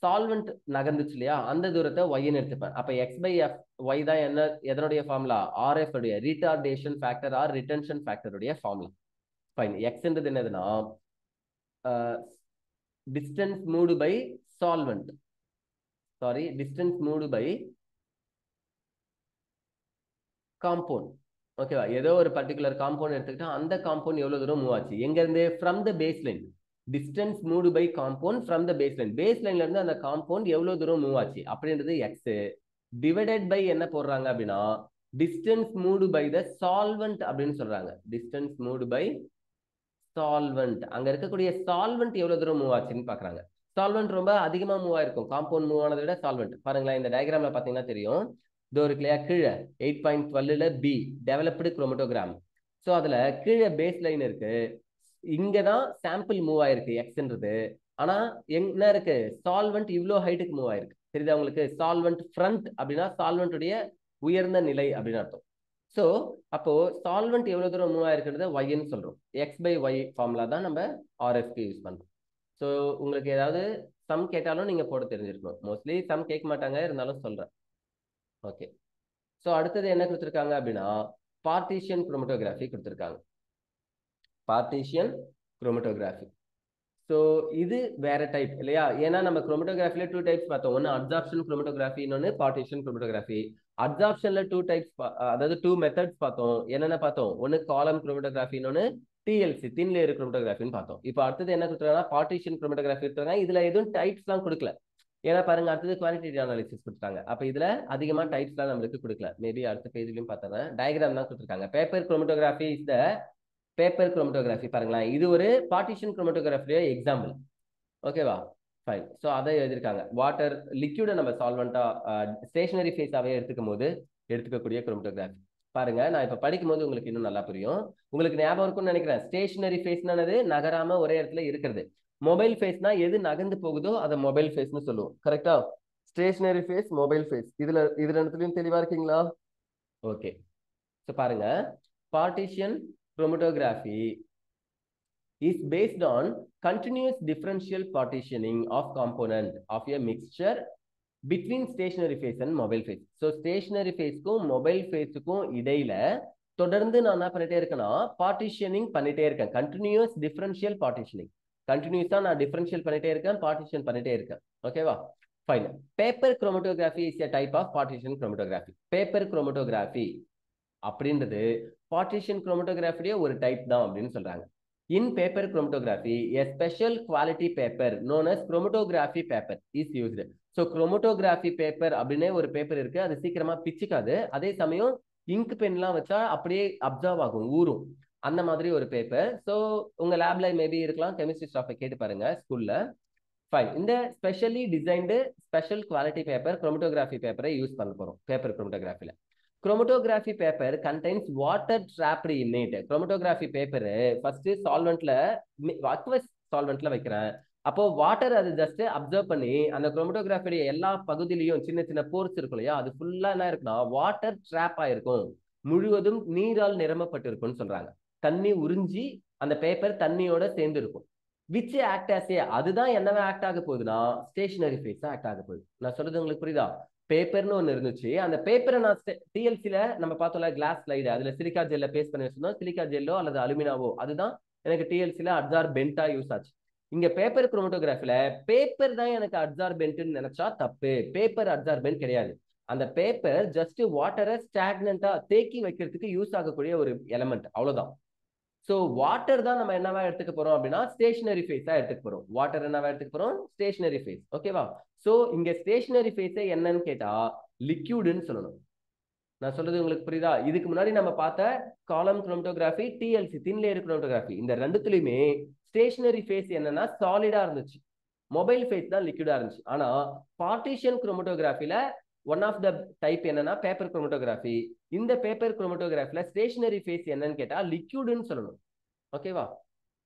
சால்வெண்ட் நகர்ந்துச்சு இல்லையா அந்த தூரத்தை ஒய்ன்னு எடுத்துப்பேன். அப்ப எக்ஸ் பை எஃப், ஒய் தான் என்ன, எதனுடைய ஃபார்முலா, ஆர்எஃப் உடைய ரிட்டார்டேஷன் ஃபேக்டர் ஆர் ரிட்டன்ஷன் ஃபேக்டருடைய ஃபார்முலா. ஃபைன். எக்ஸ்ன்றது என்னதுன்னா distance moved by solvent, sorry distance moved by compound. ஓகேவா. ஏதோ ஒரு பர்டிகுலர் காம்பவுண்ட் எடுத்துக்கிட்டா அந்த காம்பவுண்ட் எவ்வளவு தூரம் மூவ் ஆச்சு, எங்க இருந்து, from the base line. Distance moved by compound from the base line, base லைன்ல இருந்து அந்த காம்பவுண்ட் எவ்வளவு தூரம் மூவ் ஆச்சு அப்படின்றது எக்ஸ். டிவைடட் பை என்ன போடுறாங்க அப்படின்னா distance moved by the solvent அப்படின்னு சொல்றாங்க. டிஸ்டன்ஸ் மூவ்டு பை சால்வெண்ட், அங்க இருக்கக்கூடிய சால்வெண்ட் எவ்வளவு தூரம் மூவ் ஆச்சுன்னு பாக்குறாங்க. சால்வெண்ட் ரொம்ப அதிகமா மூவ் ஆயிருக்கும் காம்பவுண்ட் மூவ் ஆனதை விட சால்வெண்ட். பாருங்களேன், இந்த டயக்ராம்ல பாத்தீங்கன்னா தெரியும், இதோ இருக்கு இல்லையா, கீழே 8.12ல பி டெவலப்டு குரோமட்டோகிராம். ஸோ அதுல கீழே பேஸ் லைன் இருக்கு, இங்கதான் சாம்பிள் மூவ் ஆயிருக்கு எக்ஸ்ன்றது. ஆனா என்ன இருக்கு, சால்வெண்ட் இவ்வளோ ஹைட்டுக்கு மூவ் ஆயிருக்கு. தெரியுதா உங்களுக்கு. சால்வெண்ட் ஃப்ரண்ட் அப்படின்னா சால்வெண்ட் உடைய உயர்ந்த நிலை அப்படின்னு அர்த்தம். ஸோ அப்போ சால்வெண்ட் எவ்வளவு தூரம் மூவ் ஆயிருக்கிறது ஒய்ன்னு சொல்றோம். எக்ஸ் பை ஒய் ஃபார்முலா தான் நம்ம ஆர்எஃப்க்கு யூஸ் பண்றோம். ஸோ உங்களுக்கு ஏதாவது சம் கேட்டாலும் நீங்க போட தெரிஞ்சிருக்கணும். மோஸ்ட்லி சம் கேட்க மாட்டாங்க, இருந்தாலும் சொல்றேன். ஓகே. ஸோ அடுத்தது என்ன கொடுத்துருக்காங்க அப்படின்னா பார்ட்டிஷியன் குரோமட்டோகிராஃபி கொடுத்துருக்காங்க. Partition chromatography. ஸோ இது வேற டைப் இல்லையா? ஏன்னா நம்ம குரோமட்டோகிராஃபில 2 டைப்ஸ் பார்த்தோம். ஒன்று அப்சார்ப்ஷன் குரோமட்டோகிராஃபி, இன்னொன்று பார்ட்டிஷன் குரோமட்டோகிராஃபி. அப்சார்ப்ஷன்ல 2 டைப்ஸ், அதாவது 2 மெத்தட்ஸ் பார்த்தோம். என்னென்ன பார்த்தோம்? ஒன்று காலம் குரோமட்டோகிராஃபி, இன்னொன்று டிஎல்சி தின் லேயர் குரோமட்டோகிராஃபின்னு பார்த்தோம். இப்போ அடுத்தது என்ன கொடுத்துருக்காங்கன்னா பார்ட்டிஷன் குரோமட்டோகிராஃபி கொடுத்துருக்காங்க. இதுல எதுவும் டைப்ஸ்லாம் கொடுக்கல. ஏன்னா பாருங்க, அடுத்தது குவாலிட்டி அனாலிசிஸ் கொடுத்தாங்க. அப்ப இதுல அதிகமா டைப்ஸ்லாம் நம்மளுக்கு கொடுக்கல. மேபி அடுத்த பேஜ்லயும் பார்த்தா டயக்ராம் தான் கொடுத்துருக்காங்க. Paper chromatography is the paper chromatography. பாருங்களேன், இது ஒரு பார்ட்டிஷன் குரோமட்டோகிராஃபியோட எக்ஸாம்பிள். ஓகேவா? ஃபைன். ஸோ அதை எழுதியிருக்காங்க. வாட்டர் லிக்யூடை நம்ம சால்வெண்டா ஸ்டேஷனரி ஃபேஸாவே எடுத்துக்கும் போது எடுத்துக்கக்கூடிய குரோமட்டோகிராஃபி. பாருங்க, நான் இப்ப படிக்கும் போது உங்களுக்கு இன்னும் நல்லா புரியும். உங்களுக்கு ஞாபகம் இருக்கும்னு நினைக்கிறேன். ஸ்டேஷனரி ஃபேஸ்னானது நகராம ஒரே இடத்துல இருக்கிறது. மொபைல் ஃபேஸ்னா எது நகர்ந்து போகுதோ அதை மொபைல் ஃபேஸ்னு சொல்லுவோம். கரெக்டா? Stationary phase, mobile phase. இதுல ரெண்டுத்துலயும் தெளிவா இருக்கீங்களா? ஓகே. ஸோ பாருங்க, partition chromatography is based on continuous differential partitioning of component of a mixture between stationary phase and mobile phase. So stationary phase க்கும் mobile phase க்கும் இடையில தொடர்ந்து நான் என்ன பண்ணிட்டே இருக்கேன்னா பார்ட்டிஷனிங் பண்ணிட்டே இருக்கேன். Continuous differential partitioning. கண்டினியூஸா நான் டிஃபரன்ஷியல் பண்ணிட்டே இருக்கேன், பார்ட்டிஷன் பண்ணிட்டே இருக்கேன். ஓகேவா? Fine. Paper chromatography is a type of partition chromatography. Paper chromatography அப்படின்றது பார்ட்டிஷன் குரோமட்டோகிராஃபியே ஒரு டைப் தான் அப்படின்னு சொல்றாங்க. In paper chromatography, a special quality paper known as chromatography paper is used. So chromatography paper அப்படின்னே ஒரு பேப்பர் இருக்கு. அது சீக்கிரமா பிச்சுக்காது. அதே சமயம் இங்க் பென்லாம் வச்சா அப்படியே அப்சர்வ் ஆகும், ஊறும். அந்த மாதிரி ஒரு பேப்பர். ஸோ உங்க லேப்ல மேபி இருக்கலாம், கெமிஸ்ட்ரி ஸ்டாஃபை கேட்டு பாருங்க ஸ்கூல்ல. ஃபைன். இந்த specially designed special quality paper chromatography பேப்பரை யூஸ் பண்ண போறோம் paper குரோமட்டோகிராஃபில. chromatography paper contains water trapped in it. chromatography paper first solventல aqueous solventல வைக்கிறேன். அப்போ வாட்டர் அது ஜஸ்ட் அப்சர்வ் பண்ணி அந்த குரோமட்டோகிராஃபி எல்லா பகுதியிலையும் சின்ன சின்ன போர்ஸ் இருக்கும் இல்லையா, அது ஃபுல்லா என்ன இருக்குன்னா வாட்டர் ட்ராப் ஆயிருக்கும், முழுவதும் நீரால் நிரம்பப்பட்டிருக்கும்னு சொல்றாங்க. தண்ணி உறிஞ்சி அந்த பேப்பர் தண்ணியோட சேர்ந்து இருக்கும். விச் ஆக்ட் ஆஸ் ஏ, அதுதான் என்னவா ஆக்ட் ஆக போகுதுன்னா ஸ்டேஷனரி ஃபேஸா ஆக்ட் ஆக போகுது. நான் சொல்றது உங்களுக்கு புரியுதா? பேப்பர்னு ஒன்று இருந்துச்சு. அந்த பேப்பரை நான் டிஎல்சில நம்ம பார்த்தோம்ல கிளாஸ் ஸ்லைடு, அதுல சிலிக்கா ஜெல்ல பேஸ்ட் பண்ணி வச்சிருந்தோம். சிலிக்கா ஜெல்லோ அல்லது அலுமினாவோ அதுதான் எனக்கு டிஎல்சில அப்சார்பென்ட்டா யூஸ் ஆச்சு. இங்க பேப்பர் குரோமட்டோகிராஃபில பேப்பர் தான் எனக்கு அப்சார்பென்ட்னு நினைச்சா தப்பு. பேப்பர் அப்சார்பென்ட் கிடையாது. அந்த பேப்பர் ஜஸ்ட் வாட்டரை ஸ்டாக்னண்டா தேக்கி வைக்கிறதுக்கு யூஸ் ஆகக்கூடிய ஒரு எலமெண்ட், அவ்வளவுதான். ஸோ வாட்டர் தான் நம்ம என்னவா எடுத்துக்க போறோம் அப்படின்னா ஸ்டேஷனரி ஃபேஸா எடுத்துக்க போறோம். வாட்டர் என்னவா எடுத்துக்க போறோம்? Stationary phase. ஓகேவா? ஸோ இங்க ஸ்டேஷனரி ஃபேஸை என்னன்னு கேட்டா லிக்யூடுன்னு சொல்லணும். நான் சொல்றது உங்களுக்கு புரியுதா? இதுக்கு முன்னாடி நம்ம பார்த்த காலம் chromatography, TLC thin layer chromatography, இந்த ரெண்டுத்துலயுமே ஸ்டேஷனரி ஃபேஸ் என்னன்னா சாலிடா இருந்துச்சு, மொபைல் ஃபேஸ் தான் லிக்விடா இருந்துச்சு. ஆனா பார்ட்டிஷன் குரோமட்டோகிராஃபில ஒன் ஆஃப் த டைப் என்னன்னா பேப்பர் குரோமட்டோகிராஃபி. இந்த பேப்பர் குரோமட்டோகிராஃபில ஸ்டேஷனரி ஃபேஸ் என்னன்னு கேட்டா லிக்யூடுன்னு சொல்லணும். ஓகேவா?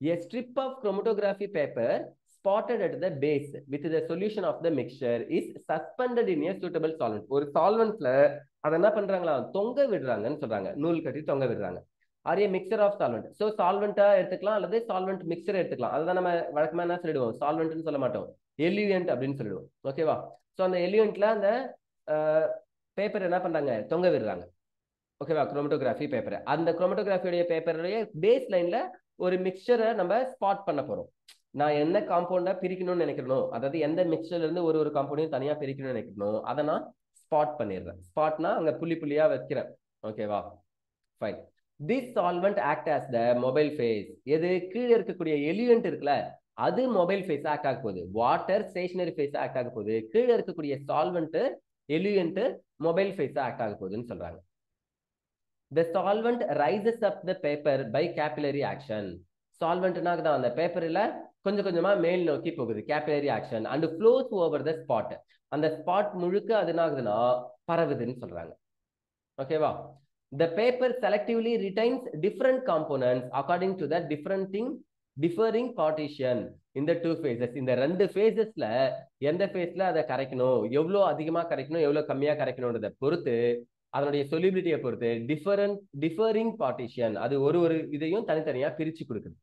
A strip of chromatography paper spotted at the base with the solution of the mixture is suspended in a suitable solvent. ஒரு சால்வெண்ட்ல அதை என்ன பண்றாங்களா தொங்க விடுறாங்கன்னு சொல்றாங்க, நூல் கட்டி தொங்க விடுறாங்க. Or a mixture of solvent. So சால்வெண்டா எடுத்துக்கலாம் அல்லது சால்வெண்ட் மிக்சர் எடுத்துக்கலாம். அதுதான் நம்ம வழக்கமா என்ன சொல்லிடுவோம், சால்வெண்ட்னு சொல்ல மாட்டோம், எலியூயன்ட் அப்படின்னு சொல்லிடுவோம். ஓகேவா? ஸோ அந்த எலியூயன்ட்ல அந்த பேப்பர் என்ன பண்றாங்க, தொங்க விடுறாங்க. ஓகேவா? Chromatography paper. அந்த குரோமட்டோகிராஃபியோடைய பேப்பருடைய பேஸ் லைன்ல ஒரு மிக்சரை நம்ம ஸ்பாட் பண்ண போறோம். நான் என்ன காம்பவுண்டா பிரிக்கணும்னு நினைக்கிறோம், அதாவது எந்த மிக்சர்ல இருந்து ஒரு காம்பவுண்டையும் தனியா பிரிக்கணும்னு நினைக்கணும், அதை நான் ஸ்பாட் பண்ணிடுறேன். ஸ்பாட்னா அங்க புள்ளி புள்ளியா வைக்கிறேன். ஓகேவா? Fine. This solvent act as the mobile phase. எது கீழே இருக்கக்கூடிய எலிமெண்ட் இருக்குல்ல, அது மொபைல் ஃபேஸ் ஆக்ட் ஆக போகுது. வாட்டர் ஸ்டேஷனரி ஃபேஸ் ஆக்ட் ஆக போகுது. கீழே இருக்கக்கூடிய solvent element mobile phase act ஆக போகுதுன்னு சொல்றாங்க. The solvent rises up the paper by capillary action. Solvent தான் அந்த பேப்பர்ல கொஞ்சம் கொஞ்சமா மேல் நோக்கி போகுது, capillary action, and flows over the spot. அந்த ஸ்பாட் முழுக்க அது என்ன ஆகுதுன்னா பரவுதுன்னு சொல்றாங்க. ஓகேவா? The paper selectively retains different components according to the differing partition in the two phases. இந்த ரெண்டு ஃபேஸஸ்ல எந்த ஃபேஸ்ல அதை கரைக்கணும், எவ்வளவு அதிகமா கரைக்கணும், எவ்வளவு கம்மியா கரைக்கணும்ன்றதை பொறுத்து அதனுடைய சொல்யூபிலிட்டியை பொறுத்து டிஃபரிங் பார்ட்டிஷன், அது ஒரு இதையும் தனித்தனியா பிரிச்சு கொடுக்குது.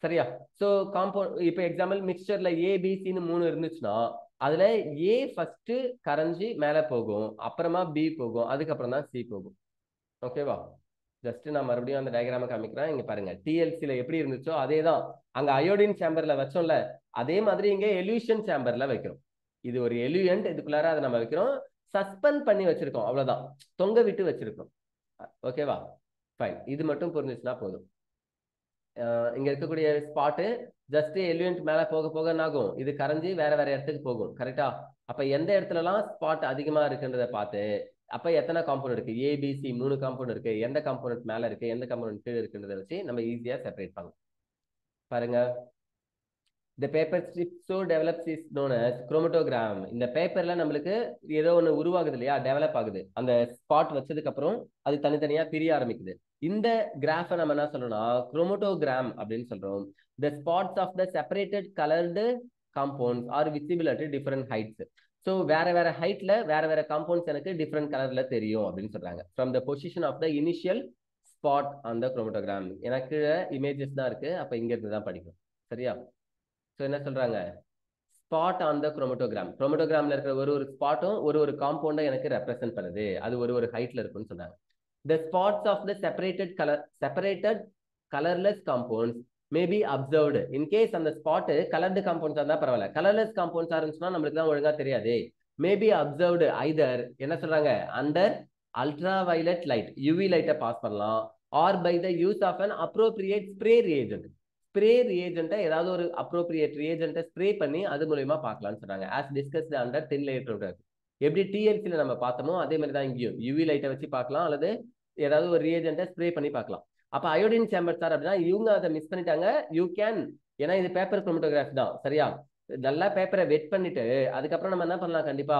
சரியா? ஸோ காம்பவுண்ட் இப்போ எக்ஸாம்பிள் மிக்சர்ல ஏபிசின்னு 3 இருந்துச்சுன்னா அதுல ஏ ஃபர்ஸ்ட் கரைஞ்சி மேல போகும், அப்புறமா பி போகும், அதுக்கப்புறம் தான் சி போகும். ஓகேவா? ஜஸ்ட் நான் மறுபடியும் அந்த டயக்ராம காமிக்கிறேன். இங்க பாருங்க, டிஎல்சில எப்படி இருந்துச்சோ அதே தான் அங்க அயோடின் சேம்பர்ல வச்சோம்ல, அதே மாதிரி இங்க எல்யூஷன் சேம்பர்ல வைக்கிறோம். இது ஒரு எலியூயன்ட், இதுக்குள்ளார அதை நம்ம வைக்கிறோம், சஸ்பெண்ட் பண்ணி வச்சிருக்கோம், அவ்வளவுதான், தொங்க விட்டு வச்சிருக்கோம். ஓகேவா? ஃபைன், இது மட்டும் புரிஞ்சுச்சுன்னா போதும். இங்க இருக்கக்கூடிய ஸ்பாட்டு ஜஸ்ட் எலிமெண்ட் மேல போக போக என்னாகும், இது கரைஞ்சி வேற வேற இடத்துக்கு போகும். கரெக்டா? அப்ப எந்த இடத்துலலாம் ஸ்பாட் அதிகமா இருக்குன்றத பார்த்து அப்ப எத்தனை காம்பவுண்ட் இருக்கு, ஏபிசி 3 காம்பவுண்ட் இருக்கு, எந்த காம்பவுண்ட் மேல இருக்கு எந்த காம்பவுண்ட் கீழே இருக்குன்றத வச்சு நம்ம ஈஸியா செப்பரேட் பண்ணலாம். பாருங்க, the paper strip so develops is known as chromatogram. இந்த பேப்பர்ல நம்மளுக்கு ஏதோ ஒன்று உருவாகுது இல்லையா, டெவலப் ஆகுது, அந்த ஸ்பாட் வச்சதுக்கு அப்புறம் அது தனித்தனியா பிரிய ஆரம்பிக்குது. இந்த கிராஃபை நம்ம என்ன சொல்றோம்னா குரோமோட்டோகிராம் அப்படின்னு சொல்றோம். the spots of the separated colored compounds are visible at different heights. So வேற வேற ஹைட்ல வேற வேற காம்பவுண்ட்ஸ் எனக்கு டிஃப்ரெண்ட் கலர்ல தெரியும் அப்படின்னு சொல்றாங்க. from the position of the initial spot on the chromatogram. எனக்கு இமேஜஸ் தான் இருக்கு, அப்ப இங்க இருந்து தான் படிக்கும். சரியா? ஸோ என்ன சொல்றாங்க, ஸ்பாட் ஆன் த குரோமோட்டோகிராம், குரோமோட்டோகிராம்ல இருக்கிற ஒரு ஸ்பாட்டும் ஒரு காம்பவுண்டை எனக்கு ரெப்ரசென்ட் பண்ணுது, அது ஒரு ஹைட்ல இருக்குன்னு சொன்னாங்க. The spots of the separated colorless compounds may be observed in case அந்த ஸ்பாட் கலர்டு காம்பவுண்ட்ஸா இருந்தா பரவாயில்ல, கலர்லெஸ் காம்பவுண்ட்ஸா இருந்துச்சுன்னா நம்மளுக்கு தான் ஒழுங்கா தெரியாது. may be observed either என்ன சொல்றாங்க under ultraviolet light, UV லைட்டை பாஸ் பண்ணலாம், or by the use of an appropriate spray reagent. Spray ரியேஜென்ட்டை ஏதாவது ஒரு அப்ரோப்ரியேட் ரியேஜென்ட்டை ஸ்ப்ரே பண்ணி அது மூலமா பார்க்கலாம்னு சொன்னாங்க. As discussed under thin layer. எப்படி டிஎல்சியில் நம்ம பார்த்தோமோ அதே மாதிரி தான் இங்கேயும் யூவி லைட்டை வச்சு பார்க்கலாம், அல்லது ஏதாவது ஒரு ரியேஜென்ட்டை ஸ்ப்ரே பண்ணி பார்க்கலாம். அப்போ அயோடின் சேம்பர் சார் அப்படின்னா இவங்க அதை மிஸ் பண்ணிட்டாங்க. யூ கேன், ஏன்னா இது பேப்பர் குரோமட்டோகிராஃபி தான். சரியா? நல்லா பேப்பரை வெட் பண்ணிட்டு அதுக்கப்புறம் நம்ம என்ன பண்ணலாம், கண்டிப்பா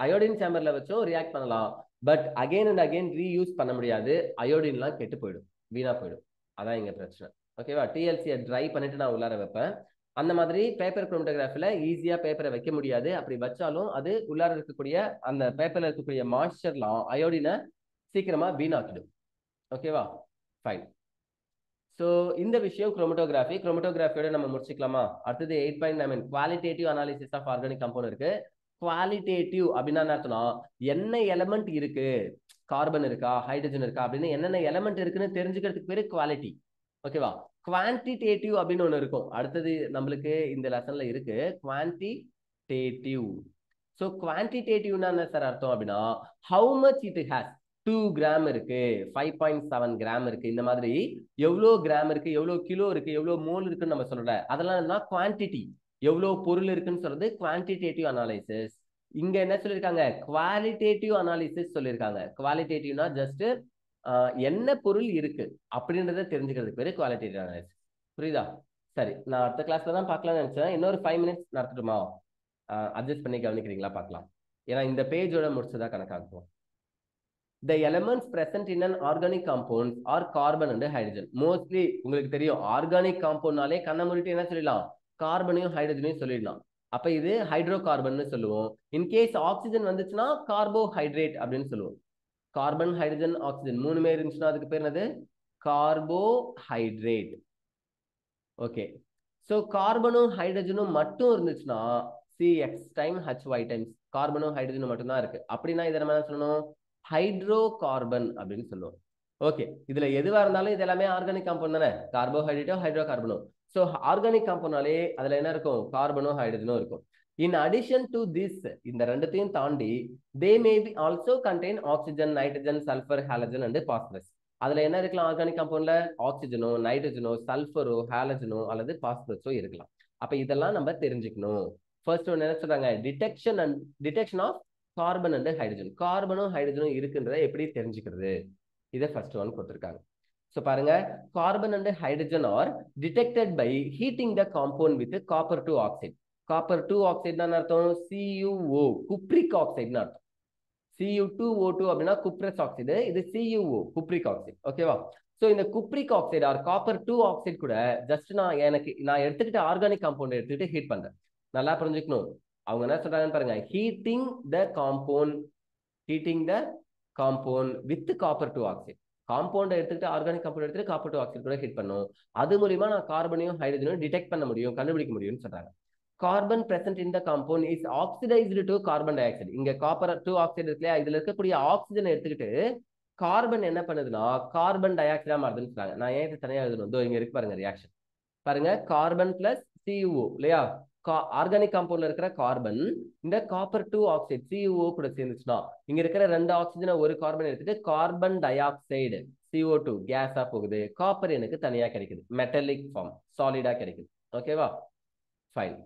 அயோடின் சேம்பர்ல வச்சும் ரியாக்ட் பண்ணலாம். But again and again reuse பண்ண முடியாது, அயோடின்லாம் கெட்டு போயிடும், வீணா போயிடும். அதான் இங்க பிரச்சனை. ஓகேவா? டிஎல்சியை ட்ரை பண்ணிட்டு நான் உள்ளார வைப்பேன். அந்த மாதிரி பேப்பர் குரோமட்டோகிராஃபில ஈஸியா பேப்பரை வைக்க முடியாது. அப்படி வச்சாலும் அது உள்ளார இருக்கக்கூடிய அந்த பேப்பர்ல இருக்கக்கூடிய மாய்ஸ்சர்லாம் அயோடினை சீக்கிரமா வீணாக்கிடும். ஓகேவா? ஃபைன். ஸோ இந்த விஷயம் குரோமட்டோகிராஃபியோட நம்ம முடிச்சுக்கலாமா? அடுத்தது 8.9 qualitative analysis of organic compound இருக்கு. குவாலிட்டேட்டிவ் அப்படின்னா என்ன அர்த்தம்னா, என்ன எலமெண்ட் இருக்கு, கார்பன் இருக்கா ஹைட்ரஜன் இருக்கா அப்படின்னு என்னென்ன எலமெண்ட் இருக்குன்னு தெரிஞ்சுக்கிறதுக்கு பேரு குவாலிட்டி. ஓகேவா? குவான்டிடேட்டிவ் அப்படின்னு ஒன்று இருக்கும், அடுத்தது நம்மளுக்கு இந்த லெசன்ல இருக்கு, குவான்டிடேட்டிவ். ஸோ குவான்டிடேட்டிவ்னா என்ன சார் அர்த்தம் அப்படின்னா, how much it has, 2 gram இருக்கு, 5.7 கிராம் இருக்கு, இந்த மாதிரி எவ்வளோ கிராம் இருக்கு, எவ்வளோ கிலோ இருக்கு, எவ்வளோ மோல் இருக்குன்னு நம்ம சொல்லல, அதெல்லாம் என்ன குவான்டிட்டி, எவ்வளோ பொருள் இருக்குன்னு சொல்றது குவான்டிடேட்டிவ் அனாலிசிஸ். இங்க என்ன சொல்லியிருக்காங்க, குவாலிட்டேட்டிவ் அனாலிசிஸ் சொல்லியிருக்காங்க. குவாலிட்டேட்டிவ்னா ஜஸ்ட் என்ன பொருள் இருக்கு அப்படின்றத தெரிஞ்சுக்கிறதுக்கு பேரு குவாலிட்டேட்டிவ் அனாலிசிஸ். புரியுதா? சரி, நான் அடுத்த கிளாஸ்ல தான் பார்க்கலாம்னு நினைச்சேன். இன்னொரு 5 மினிட்ஸ் நடத்தட்டுமா? அட்ஜஸ்ட் பண்ணி கவனிக்கிறீங்களா பார்க்கலாம், ஏன்னா இந்த பேஜோட முடிச்சதா கணக்காக்குவோம். The elements present in an organic compound are carbon and hydrogen. Mostly உங்களுக்கு தெரியும் ஆர்கானிக் காம்பவுண்ட்னாலே கண்ண மூடிட்டு என்ன சொல்லிடலாம், கார்பனையும் ஹைட்ரஜனையும் சொல்லிடலாம். அப்ப இது ஹைட்ரோ கார்பன் சொல்லுவோம். இன்கேஸ் ஆக்சிஜன் வந்துச்சுன்னா கார்போஹைட்ரேட் அப்படின்னு சொல்லுவோம். கார்பன் ஹைட்ரஜன் ஆக்சிஜன் மூணுமே இருந்துச்சுன்னா அதுக்கு பேர் என்னது, கார்போஹைட்ரேட். ஓகே, ஸோ கார்பனும் ஹைட்ரஜனும் மட்டும் இருந்துச்சுன்னா CX டைம் HY டைம்ஸ், கார்பனும் ஹைட்ரஜனும் மட்டும்தான் இருக்கு. அப்படின்னா இதை நம்ம என்ன சொல்லணும், ஹைட்ரோ கார்பன் அப்படின்னு சொல்லுவோம். ஓகே, இதுல எதுவா இருந்தாலும் இது எல்லாமே ஆர்கானிக் காம்பவுண்ட் தானே, கார்போஹைட்ரேட்டோ ஹைட்ரோ கார்பனோ. ஸோ ஆர்கானிக் காம்பவுண்ட்னாலே அதுல என்ன இருக்கும், கார்பனும் ஹைட்ரஜனும் இருக்கும். இன் அடிஷன் டு திஸ், இந்த ரெண்டுத்தையும் தாண்டி they may be also contain oxygen, nitrogen, sulphur, halogen and phosphorus. அதுல என்ன இருக்கலாம் ஆர்கானிக் காம்பவுண்ட்ல, ஆக்சிஜனோ, நைட்ரஜனோ, சல்ஃபரோ, ஹாலஜனோ அல்லது பாஸ்பரஸோ இருக்கலாம். அப்ப இதெல்லாம் நம்ம தெரிஞ்சுக்கணும். ஃபர்ஸ்ட் ஒன்று என்ன சொல்றாங்க, detection of carbon and hydrogen. கார்பனும் ஹைட்ரஜனும் இருக்குன்றதை எப்படி தெரிஞ்சுக்கிறது, இதை ஃபர்ஸ்ட் ஒன் கொடுத்துருக்காங்க. ஸோ பாருங்க, carbon and hydrogen are detected by heating the compound with copper 2 oxide. Copper 2 oxide தான் அர்த்தம், CuO குப்ரிக் ஆக்சைடுன்னு அர்த்தம். Cu2O2 அப்படின்னா குப்ரஸ் ஆக்சைடு, இது CuO குப்ரிக் ஆக்சைடு. ஓகேவா? ஸோ இந்த cupric oxide or copper 2 oxide கூட ஜஸ்ட் நான் எடுத்துக்கிட்டு ஆர்கானிக் காம்பவுண்ட் எடுத்துக்கிட்டு ஹீட் பண்றேன். நல்லா புரிஞ்சுக்கணும், அவங்க என்ன சொல்றாங்கன்னு பாருங்க, heating the compound compound with copper two oxide. Compound எடுத்துக்கிட்டு ஆர்கானிக் காம்பவுண்ட் எடுத்துட்டு காப்பர் டூ ஆக்சைடு கூட ஹிட் பண்ணும். அது மூலியமா நான் கார்பனையும் ஹைட்ரஜனையும் டிடெக்ட் பண்ண முடியும், கண்டுபிடிக்க முடியும்னு சொல்றாங்க. Carbon present in the compound is oxidised to carbon di oxide. இங்க காப்பர் டூ ஆக்சைடு இருக்கு இல்லையா, இதுல இருக்கக்கூடிய ஆக்சிஜனை எடுத்துக்கிட்டு கார்பன் என்ன பண்ணுதுன்னா கார்பன் டை ஆக்சைடா மாறுதுன்னு சொல்றாங்க. நான் ஏன் தனியா எழுதணும், இதோ இங்க இருக்கு பாருங்க ரியாக்ஷன். பாருங்க, கார்பன் பிளஸ் CuO இல்லையா, ஆர்கானிக் காம்பவுண்ட்ல இருக்கிற கார்பன் இந்த காப்பர் டூ ஆக்சைடு CuO கூட சேர்ந்துச்சுன்னா இங்க இருக்கிற 2 ஆக்சிஜனை ஒரு கார்பன் எடுத்துட்டு கார்பன் டை ஆக்சைடு CO2 கேஸா போகுது. காப்பர் எனக்கு தனியா கிடைக்குது, மெட்டலிக் ஃபார்ம், சாலிடா கிடைக்குது. ஓகேவா, ஃபைன்.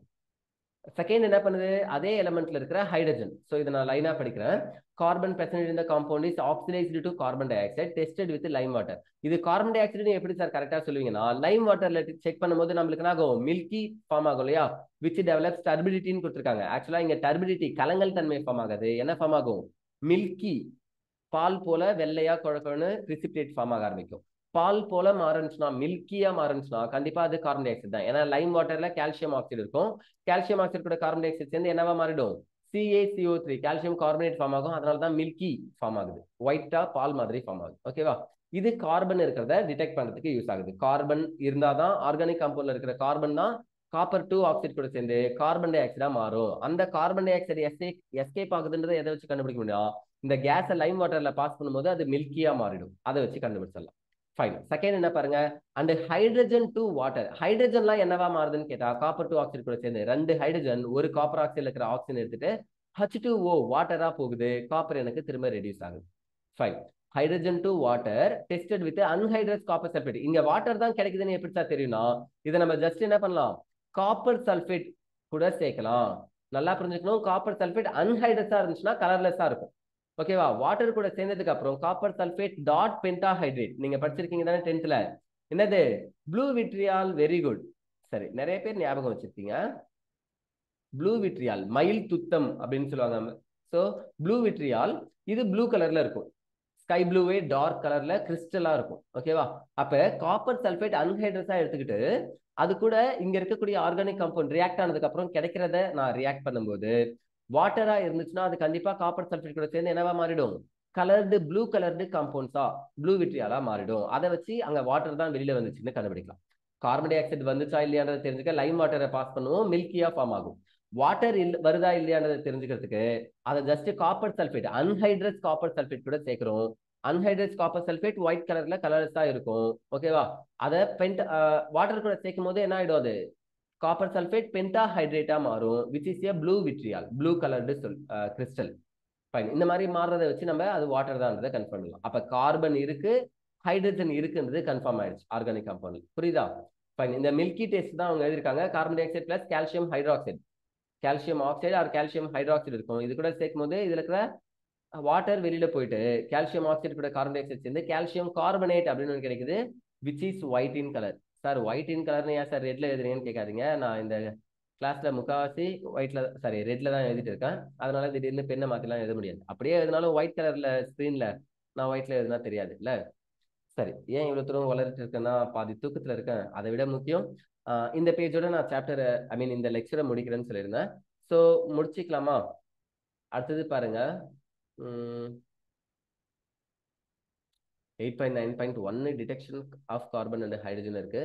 செகண்ட் என்ன பண்ணுது, அதே எலிமெண்ட்ல இருக்கிற ஹைட்ரஜன். சோ இதை நான் லைனா படிக்கிறேன். Carbon present in the compound is oxidised to carbon di oxide tested with Lime water. இது கார்பன் டை ஆக்சைடு எப்படி சார் கரெக்டா சொல்லுவீங்கன்னா, லைம் வாட்டர்ல செக் பண்ணும்போது நம்மளுக்கு என்ன ஆகும், மில்கி ஃபார்ம் ஆகும் இல்லையா, விச் டெவலப்ஸ் டர்பிடிட்டின்னு கொடுத்துருக்காங்க. ஆக்சுவலா இங்க டர்பிடிட்டி கலங்கல் தன்மை ஃபார்ம் ஆகாது, என்ன ஃபார்ம் ஆகும், மில்கி பால் போல வெள்ளையா குழக்கணும்னு பிரிசிபிடேட் ஃபார்ம் ஆக ஆரம்பிக்கும். பால் போல மாறுச்சுன்னா, மில்கியா மாறுச்சுன்னா கண்டிப்பா அது கார்பன் டை ஆக்சைடு தான். ஏன்னா லைம் வாட்டர்ல கால்சியம் ஆக்சைடு இருக்கும், கால்சியம் ஆக்சைடு கூட கார்பன் டை ஆக்சைடு சேர்ந்து என்னவா மாறிடும், CaCO3 கால்சியம் கார்பனேட் ஃபார்ம் ஆகும். அதனால தான் மில்கி ஃபார்ம் ஆகுது, ஒயிட்டா பால் மாதிரி ஃபார்ம் ஆகுது. ஓகேவா, இது கார்பன் இருக்கிறத டிடெக்ட் பண்றதுக்கு யூஸ் ஆகுது. கார்பன் இருந்தாதான் ஆர்கானிக் காம்பவுண்ட்ல இருக்கிற கார்பன் தான் காப்பர் டூ ஆக்சைடு கூட சேர்ந்து கார்பன் டை ஆக்சைடா மாறும். அந்த கார்பன் டை ஆக்சைடு எஸ்கேப் ஆகுதுன்றதை எதை வச்சு கண்டுபிடிக்க முடியும், இந்த கேஸை லைம் வாட்டர்ல பாஸ் பண்ணும்போது அது மில்கியா மாறிடும், அதை வச்சு கண்டுபிடிச்சிடலாம். ஃபைன். செகண்ட் என்ன பாருங்க, அண்ட் ஹைட்ரஜன் டு வாட்டர். ஹைட்ரஜன்லாம் என்னவா மாறுதுன்னு கேட்டா காப்பர் டூ ஆக்சைடு கூட சேர்ந்து 2 ஹைட்ரஜன் ஒரு காப்பர் ஆக்சைடுல இருக்கிற ஆக்சிஜன் எடுத்துட்டு H2O வாட்டரா போகுது, காப்பர் எனக்கு திரும்ப ரெடியூஸ் ஆகுது. Fine. Hydrogen to water tested with anhydrous copper sulphate. இங்க வாட்டர் தான் கிடைக்குதுன்னு எப்படி சார் தெரியும்னா, இதை நம்ம ஜஸ்ட் என்ன பண்ணலாம், காப்பர் சல்பேட் கூட சேர்க்கலாம். நல்லா புரிஞ்சுக்கணும், காப்பர் சல்பேட் அன்ஹைட்ரஸா இருந்துச்சுன்னா கலர்லெஸ்ஸா இருக்கும். ஓகேவா, வாட்டர் கூட சேர்ந்ததுக்கு அப்புறம் காப்பர் சல்பேட் டாட் பென்டாஹைட்ரேட் நீங்க படிச்சிருக்கீங்க தானே 10th. என்னது, ப்ளூ விட்ரியால். Very good. சரி, நிறைய பேர் ஞாபகம் வச்சிருக்கீங்க. ப்ளூ விட்ரியால் மயில் துத்தம் அப்படின்னு சொல்லுவாங்க. ஸோ ப்ளூ விட்ரியால் இது ப்ளூ கலர்ல இருக்கும், ஸ்கை ப்ளூவே டார்க் கலர்ல கிறிஸ்டலா இருக்கும். ஓகேவா, அப்ப காப்பர் சல்பேட் அன்ஹைட்ரஸா எடுத்துக்கிட்டு அது கூட இங்க இருக்கக்கூடிய ஆர்கானிக் காம்பவுண்ட் ரியாக்ட் ஆனதுக்கு அப்புறம் கிடைக்கிறத நான் ரியாக்ட் பண்ணும்போது வாட்டரா இருந்துச்சுன்னா அது கண்டிப்பா காப்பர் சல்பேட் கூட சேர்ந்து என்னவா மாறிடும், கலர்டு ப்ளூ கலர்டு காம்பவுண்ட்ஸா ப்ளூ விட்ரியாலா மாறிடும். அதை வச்சு அங்க வாட்டர் தான் வெளியில வந்துச்சுன்னு கண்டுபிடிக்கலாம். கார்பன் டை ஆக்சைடு வந்துச்சா இல்லையான்றதை தெரிஞ்சுக்க லைம் வாட்டரை பாஸ் பண்ணுவோம், மில்கியா ஃபார்ம் ஆகும். வாட்டர் வருதா இல்லையான்றதை தெரிஞ்சுக்கிறதுக்கு அதை just copper sulphate anhydrous copper sulphate கூட சேர்க்கிறோம். அன்ஹைட்ரஸ் காப்பர் சல்பேட் ஒயிட் கலர்ல கலர்ஸா இருக்கும். ஓகேவா, அதை வாட்டர் கூட சேர்க்கும் போது என்ன ஆயிடும், அது காப்பர் சல்பேட் பென்டாஹைட்ரேட்டா மாறும், which is a blue vitriol, blue coloured crystal. Fine. இந்த மாதிரி மாறுறதை வச்சு நம்ம அது வாட்டர் தான்றதை கன்ஃபார்ம் பண்ணலாம். அப்ப கார்பன் இருக்கு, ஹைட்ரஜன் இருக்குன்றது கன்ஃபார்ம் ஆயிடுச்சு ஆர்கானிக் காம்பவுண்ட். புரியுதா? ஃபைன். இந்த மில்கி டெஸ்ட் தான் அவங்க எழுதிருக்காங்க. Carbon dioxide plus calcium hydroxide, calcium oxide or calcium hydroxide இருக்கும். இது கூட சேர்க்கும் போது இதுல இருக்கிற வாட்டர் வெளியில போயிட்டு கால்சியம் ஆக்சைடு கூட கார்பன் டை ஆக்சைடு சேர்ந்து கால்சியம் கார்பனேட் அப்படின்னு கிடைக்குது, which is white in colour. Sir white in கலர்னு ஏன் சார் ரெட்ல எழுதுறீங்கன்னு கேட்காதீங்க. நான் இந்த கிளாஸ்ல முக்காவாசி ஒயிட்ல சாரி ரெட்ல தான் எழுதிட்டு இருக்கேன். அதனால திடீர்னு பெண்ணை மாத்திலாம் எழுத முடியாது. அப்படியே எழுதினாலும் ஒயிட் கலர்ல ஸ்கிரீன்ல நான் ஒயிட்ல எழுதினா தெரியாது இல்ல. சரி, ஏன் இவ்வளவு தூரம் வளர்ந்துட்டு இருக்கேன்னா பாதி தூக்கத்துல இருக்கேன். அதை விட முக்கியம், இந்த பேஜோட நான் சாப்டர் இந்த லெக்சரை முடிக்கிறேன்னு சொல்லியிருந்தேன். ஸோ முடிச்சுக்கலாமா? அடுத்தது பாருங்க, 8.9.1 detection of carbon and hydrogen இருக்கு.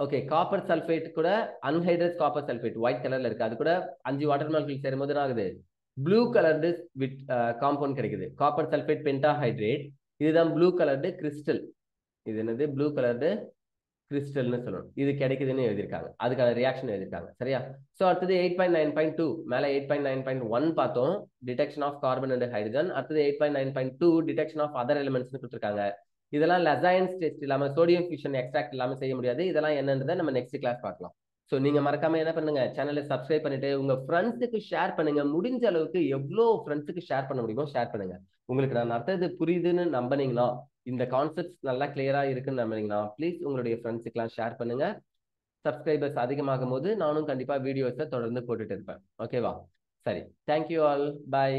ஓகே, காப்பர் சல்பேட் கூட அன்ஹைட்ரஸ் காப்பர் சல்பேட் ஒயிட் கலர்ல இருக்கு, அது கூட 5 வாட்டர் மாலிகுல் சேரும் போது என்ன ஆகுது, ப்ளூ கலர்டு வித் காம்பவுண்ட் கிடைக்குது, காப்பர் சல்பேட் பென்டாஹைட்ரேட். இதுதான் ப்ளூ கலர்டு கிறிஸ்டல். இது என்னது, ப்ளூ கலர்டு கிறிஸ்டல்னு சொல்லணும். இது கிடைக்குதுன்னு எழுதியிருக்காங்க, அதுக்கான ரியாக்ஷன் எழுதியிருக்காங்க. சரியா? ஸோ அடுத்தது 8.9.2 மேல 8.9.1 பார்த்தோம், detection of carbon and hydrogen. அடுத்தது 8.9.2 டிடெக்ஷன் ஆஃப் அதர் எலிமெண்ட்ஸ் கொடுத்துருக்காங்க. இதெல்லாம் லசைன்ஸ் டெஸ்ட் இல்லாம சோடியம் ஃபியூஷன் எக்ஸ்ட்ராக்ட் இல்லாம செய்ய முடியாது. இதெல்லாம் என்னன்றதை நம்ம நெக்ஸ்ட் கிளாஸ் பார்க்கலாம். ஸோ நீங்க மறக்காம என்ன பண்ணுங்க, சேனலை சப்ஸ்கிரைப் பண்ணிட்டு உங்க ஃப்ரெண்ட்ஸுக்கு ஷேர் பண்ணுங்க. முடிஞ்ச அளவுக்கு எவ்வளோ ஃப்ரெண்ட்ஸுக்கு ஷேர் பண்ண முடியுமோ ஷேர் பண்ணுங்க. உங்களுக்கு நான் நடத்துறது புரியுதுன்னு நம்பினீங்கன்னா, இந்த கான்செப்ட்ஸ் நல்லா கிளியரா இருக்குன்னு நம்பினீங்கன்னா ப்ளீஸ் உங்களுடைய ஃப்ரெண்ட்ஸுக்கெல்லாம் ஷேர் பண்ணுங்க. சப்ஸ்கிரைபர்ஸ் அதிகமாகும் போது நானும் கண்டிப்பா வீடியோஸை தொடர்ந்து போட்டுட்டு இருப்பேன். ஓகேவா? சரி, தேங்க்யூ ஆல், பை.